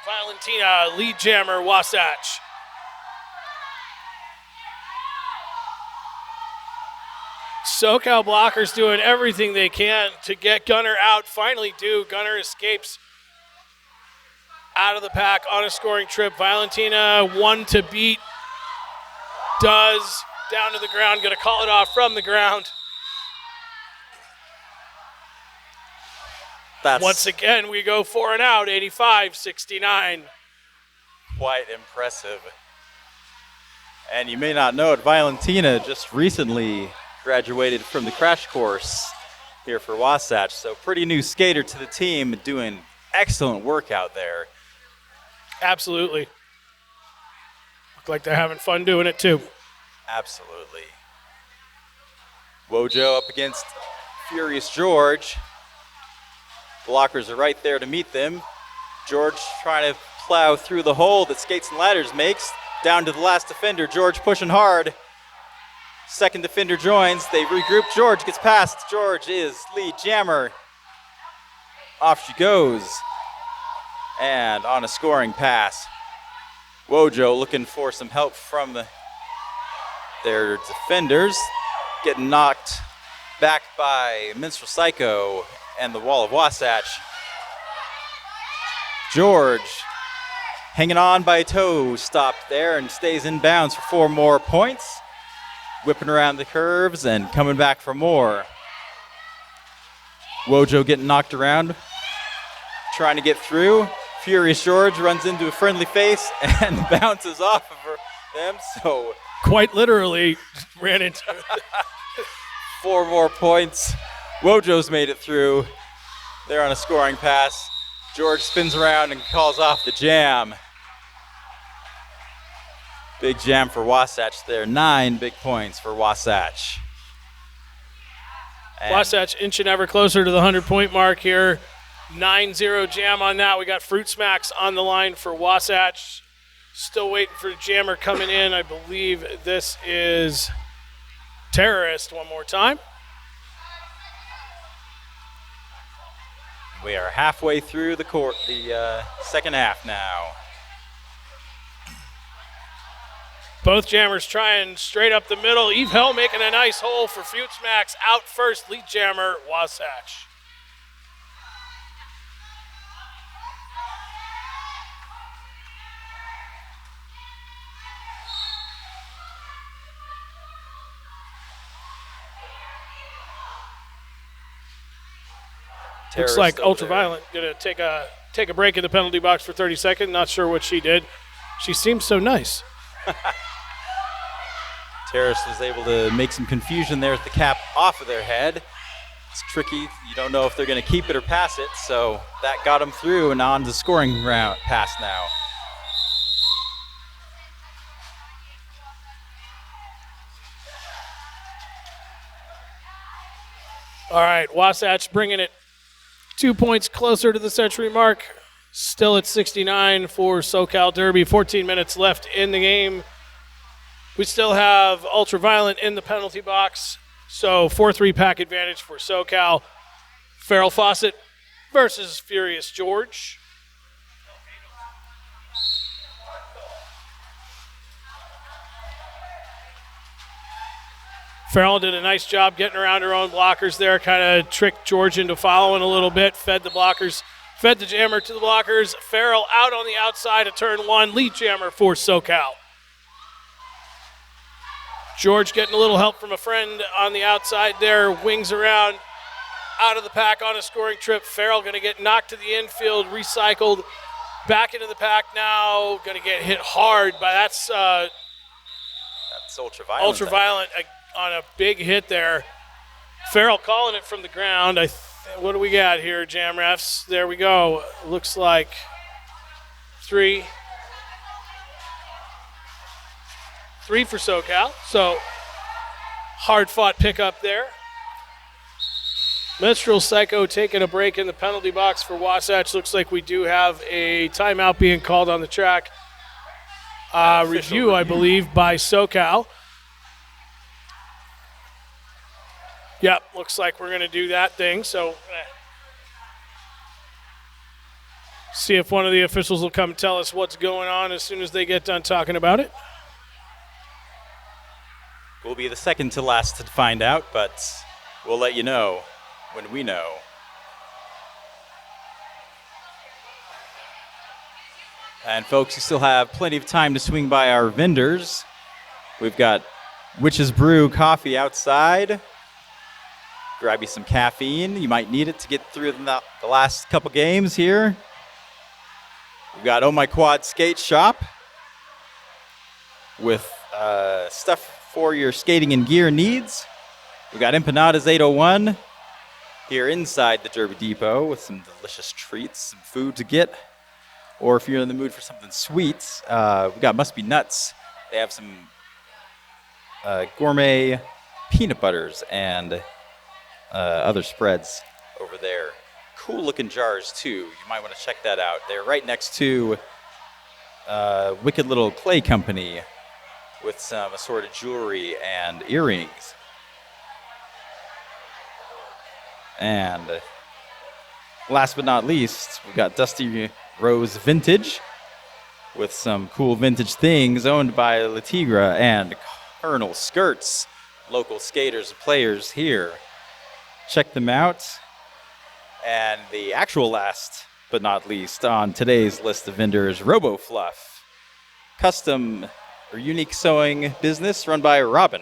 Valentina, lead jammer, Wasatch. Socal blockers doing everything they can to get Gunner out. Finally do. Gunner escapes out of the pack on a scoring trip. Valentina, 1 to beat. Does. Down to the ground. Going to call it off from the ground. Once again, we go 4 and out, 85-69. Quite impressive. And you may not know it, Valentina just recently graduated from the crash course here for Wasatch, so pretty new skater to the team, doing excellent work out there. Absolutely. Look like they're having fun doing it too. Absolutely. Wojo up against Furious George. Blockers are right there to meet them. George trying to plow through the hole that Skates and Ladders makes. Down to the last defender. George pushing hard. Second defender joins. They regroup. George gets past. George is lead jammer. Off she goes. And on a scoring pass. Wojo looking for some help from their defenders. Getting knocked back by Minstrel Psycho and the wall of Wasatch. George hanging on by a toe, stopped there and stays in bounds for 4 more points. Whipping around the curves and coming back for more. Wojo getting knocked around, trying to get through. Furious George runs into a friendly face and bounces off of them, so quite literally ran into 4 more points. Wojo's made it through. They're on a scoring pass. George spins around and calls off the jam. Big jam for Wasatch there. 9 big points for Wasatch. And Wasatch inching ever closer to the 100-point mark here. 9-0 jam on that. We got Fruit Smacks on the line for Wasatch. Still waiting for the jammer coming in. I believe this is Terrorist one more time. We are halfway through the second half now. Both jammers trying straight up the middle. Eve Hell making a nice hole for Fuchs Max. Out first, lead jammer, Wasatch. Looks like Ultraviolet going to take a break in the penalty box for 30 seconds. Not sure what she did. She seems so nice. Terrace was able to make some confusion there with the cap off of their head. It's tricky. You don't know if they're going to keep it or pass it, so that got them through and on to scoring round pass now. All right, Wasatch bringing it 2 points closer to the century mark. Still at 69 for Socal Derby. 14 minutes left in the game. We still have Ultraviolet in the penalty box. So 4-3 pack advantage for Socal. Farrell Fawcett versus Furious George. Farrell did a nice job getting around her own blockers there, kind of tricked George into following a little bit, fed the jammer to the blockers. Farrell out on the outside of turn one, lead jammer for Socal. George getting a little help from a friend on the outside there, wings around, out of the pack on a scoring trip. Farrell going to get knocked to the infield, recycled, back into the pack now, going to get hit hard, but that's Ultraviolet. Ultraviolet on a big hit there. Farrell calling it from the ground. What do we got here, Jam Refs? There we go. Looks like 3. 3 for Socal. So hard-fought pickup there. Minstrel Psycho taking a break in the penalty box for Wasatch. Looks like we do have a timeout being called on the track. Review, I believe, by Socal. Yep, looks like we're going to do that thing. So see if one of the officials will come tell us what's going on as soon as they get done talking about it. We'll be the second to last to find out, but we'll let you know when we know. And folks, you still have plenty of time to swing by our vendors. We've got Witch's Brew coffee outside. Grab you some caffeine. You might need it to get through the last couple games here. We've got Oh My Quad Skate Shop with stuff for your skating and gear needs. We've got Empanadas 801 here inside the Derby Depot with some delicious treats, some food to get. Or if you're in the mood for something sweet, we've got Must Be Nuts. They have some gourmet peanut butters and other spreads over there. Cool looking jars too. You might want to check that out. They're right next to Wicked Little Clay Company with some assorted jewelry and earrings. And last but not least, we've got Dusty Rose Vintage with some cool vintage things owned by La Tigra and Colonel Skirts, local skaters and players here. Check them out. And the actual last but not least on today's list of vendors, RoboFluff, custom or unique sewing business run by Robin.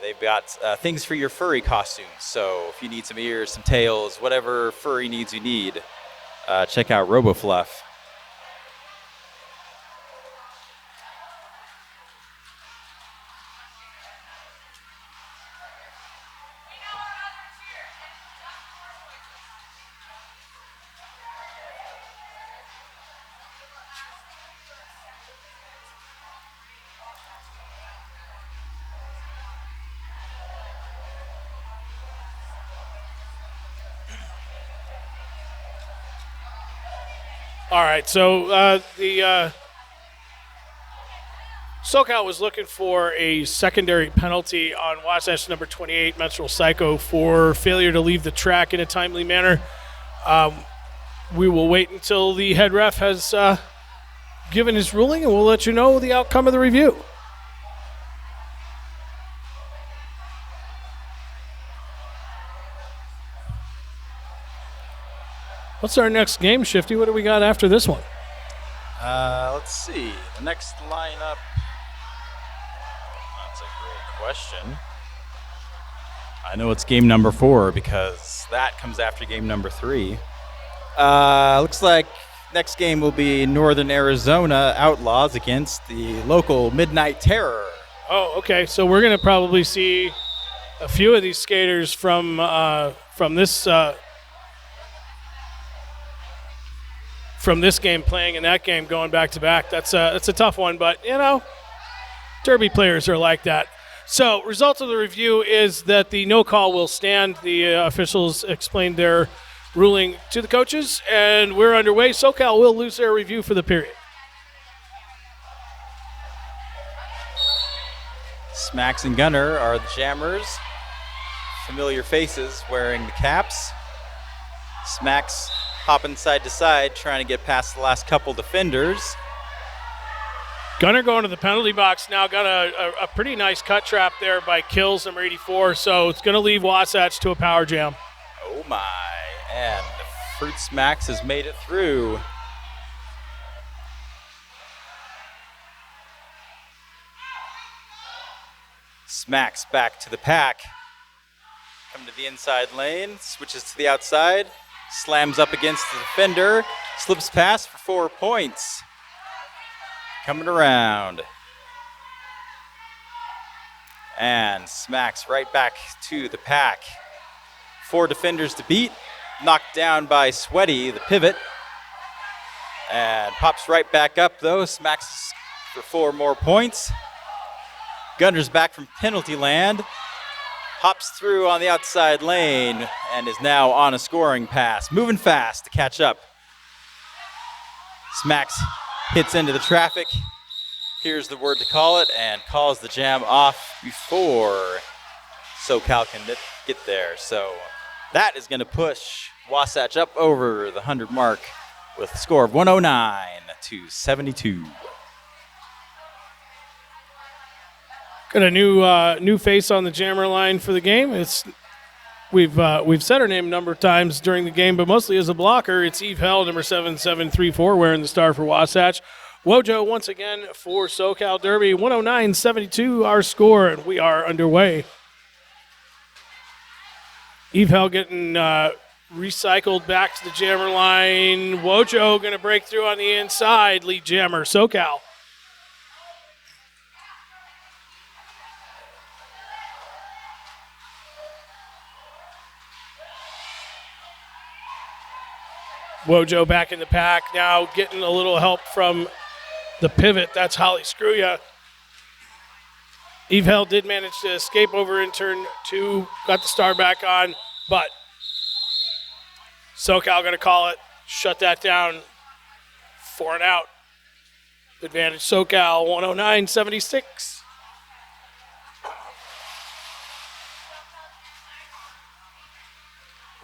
They've got things for your furry costumes. So if you need some ears, some tails, whatever furry needs you need, check out RoboFluff. All right, so the Socal was looking for a secondary penalty on Wasatch number 28, Menstrual Psycho, for failure to leave the track in a timely manner. We will wait until the head ref has given his ruling, and we'll let you know the outcome of the review. What's our next game, Shifty? What do we got after this one? Let's see. The next lineup. That's a great question. I know it's game number 4 because that comes after game number 3. Looks like next game will be Northern Arizona Outlaws against the local Midnight Terror. Oh, okay. So we're going to probably see a few of these skaters from this game playing in that game going back to back. That's a tough one, but Derby players are like that. So result of the review is that the no call will stand. The officials explained their ruling to the coaches, and we're underway. Socal will lose their review for the period. Smacks and Gunner are the jammers. Familiar faces wearing the caps. Smacks hopping side to side, trying to get past the last couple defenders. Gunner going to the penalty box now. Got a pretty nice cut trap there by Kills, number 84. So it's going to leave Wasatch to a power jam. Oh my. And the Fruit Smacks has made it through. Smacks back to the pack. Come to the inside lane, switches to the outside, slams up against the defender, slips past for 4 points. Coming around. And Smacks right back to the pack. 4 defenders to beat. Knocked down by Sweaty, the pivot. And pops right back up, though. Smacks for 4 more points. Gunner's back from penalty land. Hops through on the outside lane and is now on a scoring pass. Moving fast to catch up. Smacks hits into the traffic. Here's the word to call it and calls the jam off before Socal can get there. So that is going to push Wasatch up over the 100 mark with a score of 109-72. Got a new face on the jammer line for the game. We've said her name a number of times during the game, but mostly as a blocker. It's Eve Hell, number 7734, wearing the star for Wasatch. Wojo once again for Socal Derby. 109-72 our score, and we are underway. Eve Hell getting recycled back to the jammer line. Wojo going to break through on the inside. Lead jammer, Socal. Wojo back in the pack now, getting a little help from the pivot. That's Holly Screwya. Eve Hell did manage to escape over in turn 2, got the star back on, but Socal going to call it, shut that down, 4 and out. Advantage Socal, 109-76.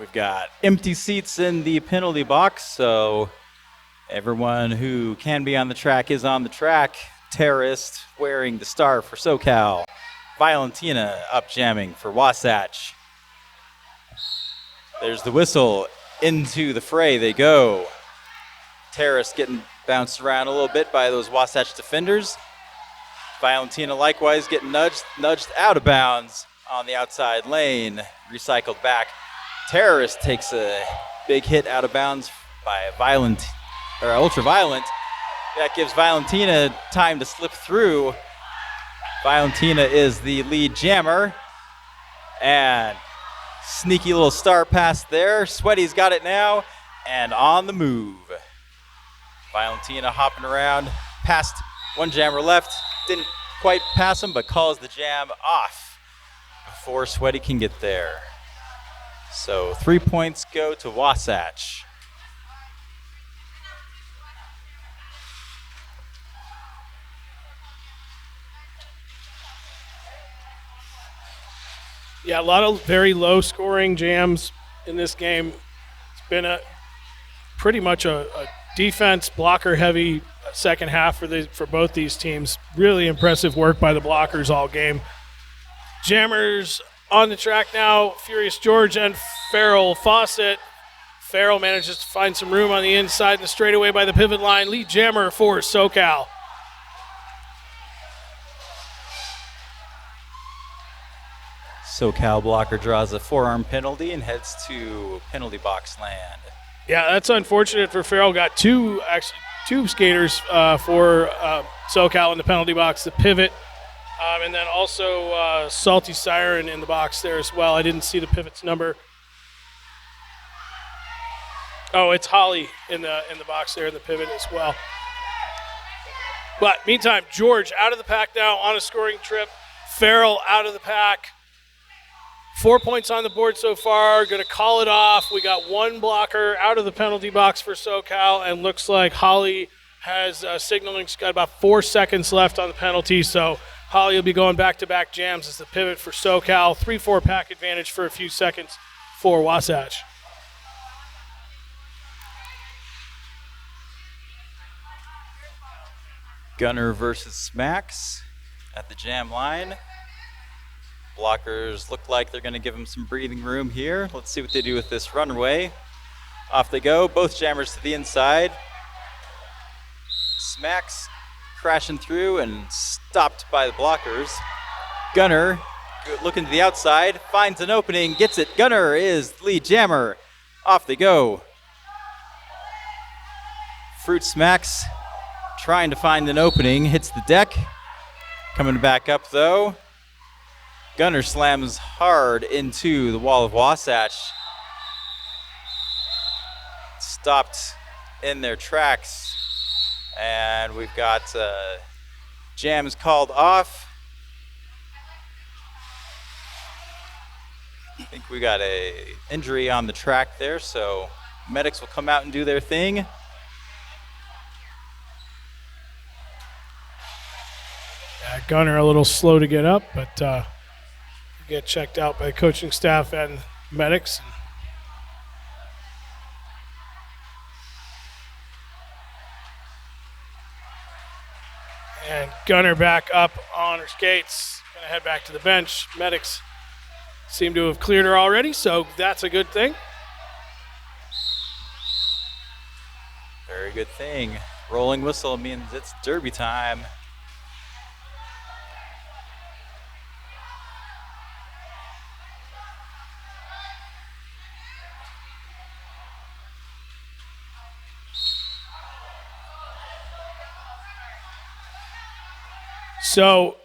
We've got empty seats in the penalty box, so everyone who can be on the track is on the track. Terrorist wearing the star for Socal. Valentina up jamming for Wasatch. There's the whistle. Into the fray they go. Terrorist getting bounced around a little bit by those Wasatch defenders. Valentina likewise getting nudged out of bounds on the outside lane. Recycled back. Terrorist takes a big hit out of bounds by Ultraviolent. That gives Valentina time to slip through. Valentina is the lead jammer. And sneaky little star pass there. Sweaty's got it now and on the move. Valentina hopping around. Past one jammer left. Didn't quite pass him, but calls the jam off before Sweaty can get there. So 3 points go to Wasatch. Yeah, a lot of very low scoring jams in this game. It's been pretty much a defense blocker heavy second half for both these teams. Really impressive work by the blockers all game. Jammers on the track now, Furious George and Farrell Fawcett. Farrell manages to find some room on the inside in the straightaway by the pivot line. Lead jammer for Socal. Socal blocker draws a forearm penalty and heads to penalty box land. Yeah, that's unfortunate for Farrell. Got two skaters for Socal in the penalty box, the pivot, and then also Salty Siren in the box there as well. I didn't see the pivot's number. Oh, it's Holly in the box there in the pivot as well. But meantime, George out of the pack now on a scoring trip. Farrell out of the pack. 4 points on the board so far. Going to call it off. We got one blocker out of the penalty box for Socal, and looks like Holly has signaling. She's got about 4 seconds left on the penalty, so Holly will be going back-to-back jams as the pivot for Socal. 3-4 pack advantage for a few seconds for Wasatch. Gunner versus Smacks at the jam line. Blockers look like they're going to give him some breathing room here. Let's see what they do with this runaway. Off they go, both jammers to the inside. Smacks crashing through and stopped by the blockers. Gunner looking to the outside, finds an opening, gets it. Gunner is the lead jammer. Off they go. Fruit Smacks trying to find an opening, hits the deck. Coming back up though. Gunner slams hard into the wall of Wasatch. Stopped in their tracks. And we've got jams called off. I think we got a injury on the track there, so medics will come out and do their thing. Yeah, Gunner a little slow to get up, but get checked out by coaching staff and medics. And Gunner back up on her skates. Gonna head back to the bench. Medics seem to have cleared her already, so that's a good thing. Very good thing. Rolling whistle means it's derby time. So,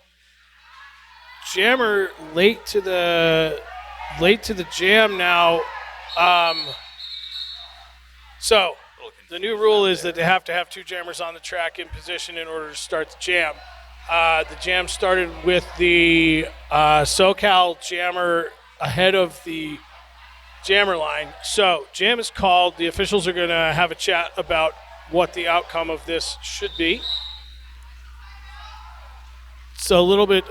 jammer late to the jam now. So the new rule is that they have to have two jammers on the track in position in order to start the jam. The jam started with the Socal jammer ahead of the jammer line. So jam is called. The officials are going to have a chat about what the outcome of this should be. So a little bit,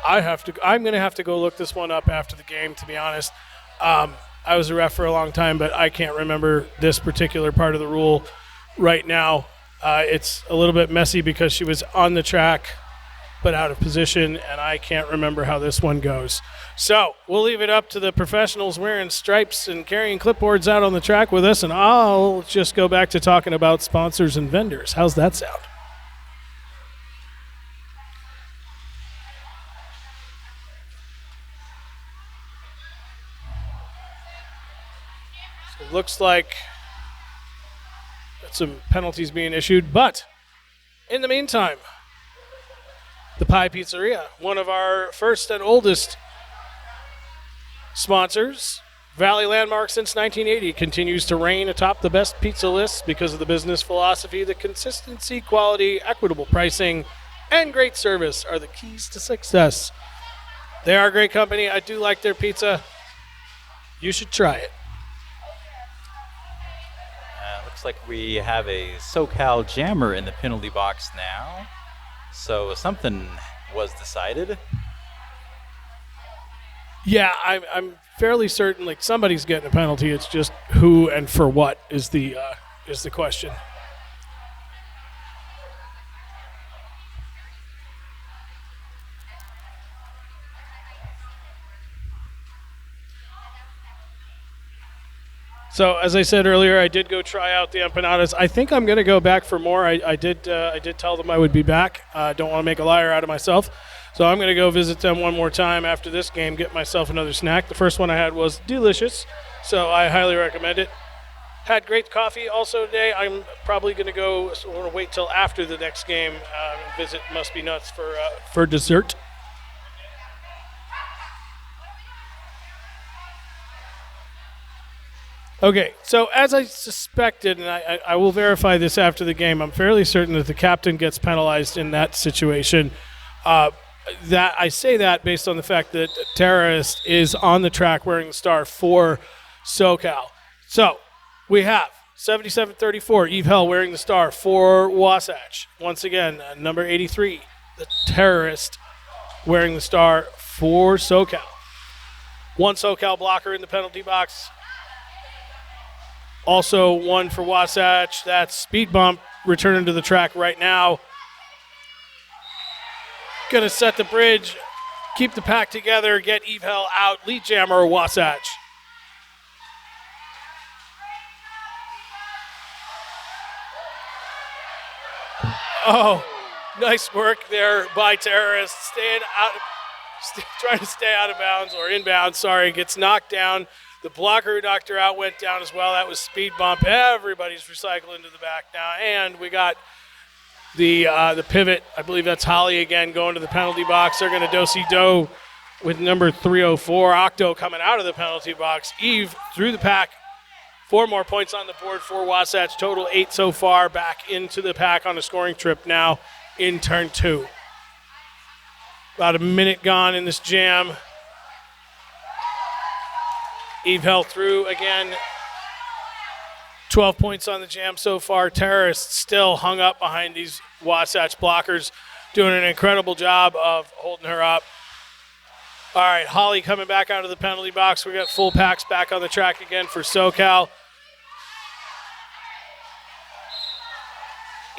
I'm going to have to go look this one up after the game, to be honest. I was a ref for a long time, but I can't remember this particular part of the rule right now. It's a little bit messy because she was on the track but out of position, and I can't remember how this one goes. So we'll leave it up to the professionals wearing stripes and carrying clipboards out on the track with us, and I'll just go back to talking about sponsors and vendors. How's that sound? It looks like some penalties being issued, but in the meantime, the Pie Pizzeria, one of our first and oldest sponsors, Valley Landmark since 1980, continues to reign atop the best pizza lists because of the business philosophy that consistency, quality, equitable pricing, and great service are the keys to success. They are a great company. I do like their pizza. You should try it. Looks like we have a Socal jammer in the penalty box now. So something was decided. Yeah, I'm fairly certain like somebody's getting a penalty. It's just who and for what is the question. So as I said earlier, I did go try out the empanadas. I think I'm going to go back for more. I did tell them I would be back. Don't want to make a liar out of myself. So I'm going to go visit them one more time after this game, get myself another snack. The first one I had was delicious, so I highly recommend it. Had great coffee also today. I'm probably going to go, so I'm going to wait till after the next game and visit Must Be Nuts for dessert. Okay, so as I suspected, and I will verify this after the game, I'm fairly certain that the captain gets penalized in that situation. That I say that based on the fact that Terrorist is on the track wearing the star for Socal. So we have 77-34, Eve Hell wearing the star for Wasatch. Once again, number 83, the Terrorist wearing the star for Socal. One Socal blocker in the penalty box. Also one for Wasatch. That's Speed Bump returning to the track right now. Going to set the bridge, keep the pack together, get Eve Hell out, lead jammer Wasatch. Oh, nice work there by Terrorist, trying to stay out of bounds or inbounds. Sorry, gets knocked down. The blocker who knocked her out went down as well. That was Speed Bump. Everybody's recycling to the back now, and we got the pivot. I believe that's Holly again going to the penalty box. They're going to do-si-do with number 304. Octo coming out of the penalty box. Eve through the pack. 4 more points on the board for Wasatch. Total 8 so far. Back into the pack on a scoring trip now in turn 2. About a minute gone in this jam. Eve held through again. 12 points on the jam so far. Terrorists still hung up behind these Wasatch blockers, doing an incredible job of holding her up. All right, Holly coming back out of the penalty box. We got full packs back on the track again for Socal.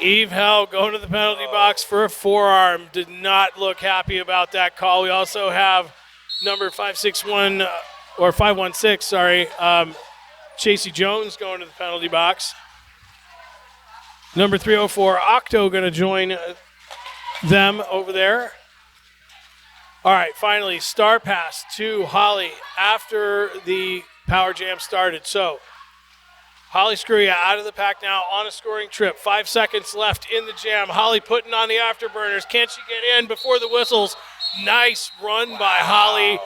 Eve Hell going to the penalty box for a forearm. Did not look happy about that call. We also have number 516, Chasey Jones going to the penalty box. Number 304, Octo, going to join them over there. All right, finally, star pass to Holly after the power jam started. So, Holly Scurria out of the pack now on a scoring trip. 5 seconds left in the jam. Holly putting on the afterburners. Can she get in before the whistles? Nice run by Holly.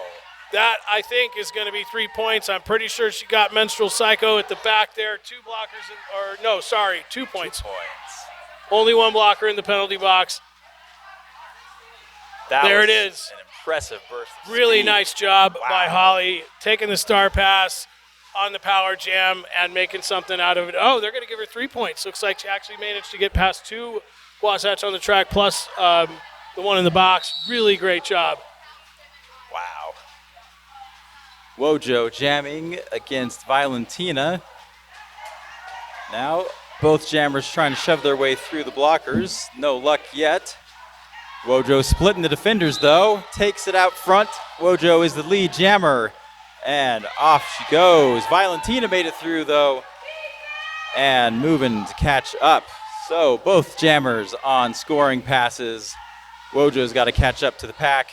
That, I think, is going to be 3 points. I'm pretty sure she got Menstrual Psycho at the back there. 2 blockers, 2 points. 2 points. Only 1 blocker in the penalty box. There it is. An impressive burst of really speed. Nice job by Holly, taking the star pass on the power jam and making something out of it. Oh, they're going to give her 3 points. Looks like she actually managed to get past 2 Wasatch on the track, plus the one in the box. Really great job. Wow. Wojo jamming against Valentina. Now, both jammers trying to shove their way through the blockers. No luck yet. Wojo splitting the defenders, though. Takes it out front. Wojo is the lead jammer. And off she goes. Valentina made it through, though. And moving to catch up. So, both jammers on scoring passes. Wojo's got to catch up to the pack.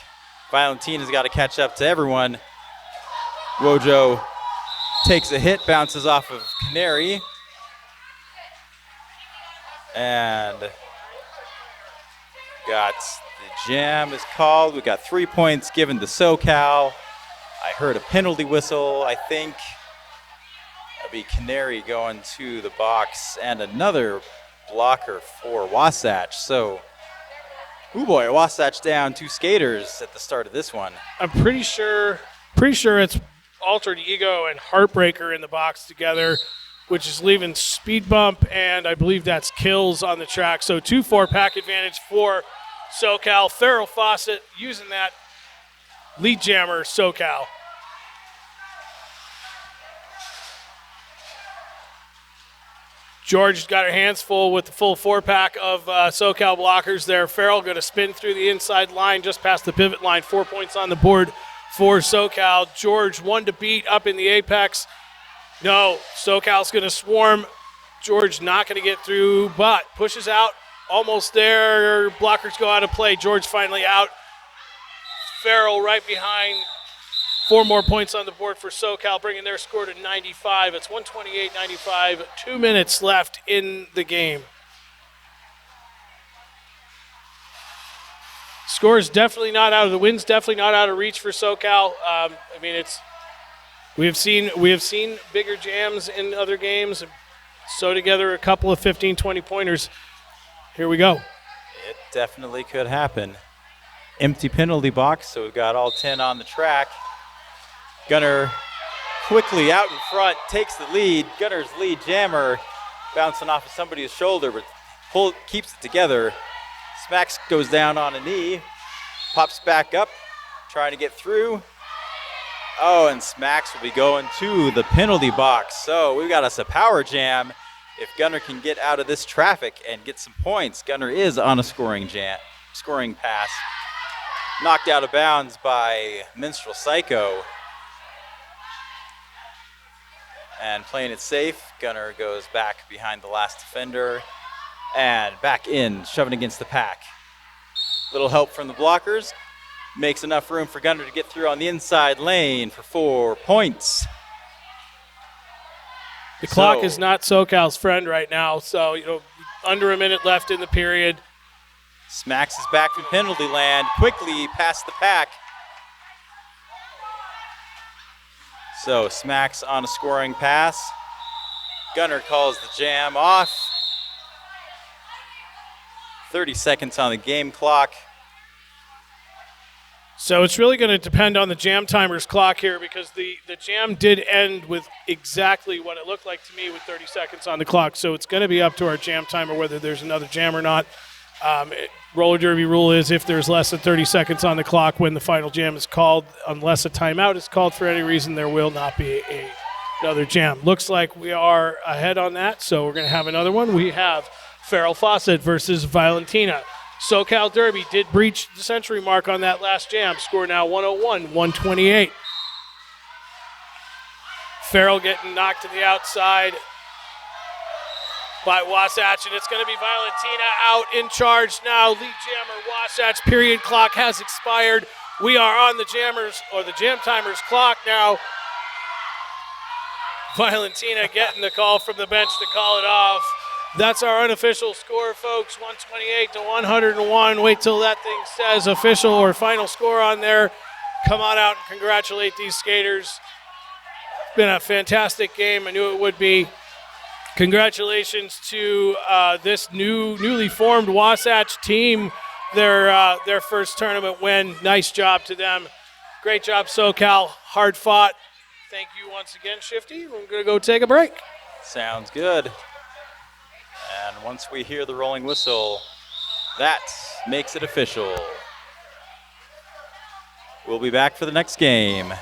Valentina's got to catch up to everyone. Wojo takes a hit, bounces off of Canary. And got the jam is called. We got 3 points given to Socal. I heard a penalty whistle, I think. That'll be Canary going to the box and another blocker for Wasatch. So, Wasatch down 2 skaters at the start of this one. I'm pretty sure it's Altered Ego and Heartbreaker in the box together, which is leaving Speed Bump, and I believe that's Kills on the track. So 2-4 pack advantage for Socal. Farrell Fawcett using that lead jammer, Socal. George got her hands full with the full 4-pack of Socal blockers there. Farrell going to spin through the inside line just past the pivot line. 4 points on the board for Socal. George one to beat up in the apex. No, Socal's going to swarm. George not going to get through, but pushes out. Almost there. Blockers go out of play. George finally out. Farrell right behind. 4 more points on the board for Socal, bringing their score to 95. It's 128-95. 2 minutes left in the game. Score is definitely not out of the wind's definitely not out of reach for Socal. We have seen bigger jams in other games. Sew together a couple of 15, 20 pointers. Here we go. It definitely could happen. Empty penalty box, so we've got all 10 on the track. Gunner quickly out in front, takes the lead. Gunner's lead jammer bouncing off of somebody's shoulder, but keeps it together. Smacks goes down on a knee, pops back up, trying to get through. Oh, and Smacks will be going to the penalty box. So we've got us a power jam. If Gunner can get out of this traffic and get some points, Gunner is on a scoring pass. Knocked out of bounds by Minstrel Psycho. And playing it safe, Gunner goes back behind the last defender and back in, shoving against the pack. Little help from the blockers. Makes enough room for Gunner to get through on the inside lane for 4 points. The clock is not Socal's friend right now, so under a minute left in the period. Smacks is back from penalty land, quickly past the pack. So Smacks on a scoring pass. Gunner calls the jam off. 30 seconds on the game clock. So it's really going to depend on the jam timer's clock here, because the jam did end with exactly what it looked like to me with 30 seconds on the clock. So it's going to be up to our jam timer whether there's another jam or not. Roller derby rule is if there's less than 30 seconds on the clock when the final jam is called, unless a timeout is called for any reason, there will not be another jam. Looks like we are ahead on that, so we're going to have another one. We have Farrell Fawcett versus Valentina. Socal Derby did breach the century mark on that last jam. Score now 101-128. Farrell getting knocked to the outside by Wasatch, and it's going to be Valentina out in charge now. Lead jammer Wasatch. Period clock has expired. We are on the jam timer's clock now. Valentina getting the call from the bench to call it off. That's our unofficial score, folks. 128-101. Wait till that thing says official or final score on there. Come on out and congratulate these skaters. It's been a fantastic game. I knew it would be. Congratulations to this newly formed Wasatch team. Their first tournament win. Nice job to them. Great job, Socal. Hard fought. Thank you once again, Shifty. We're going to go take a break. Sounds good. And once we hear the rolling whistle, that makes it official. We'll be back for the next game.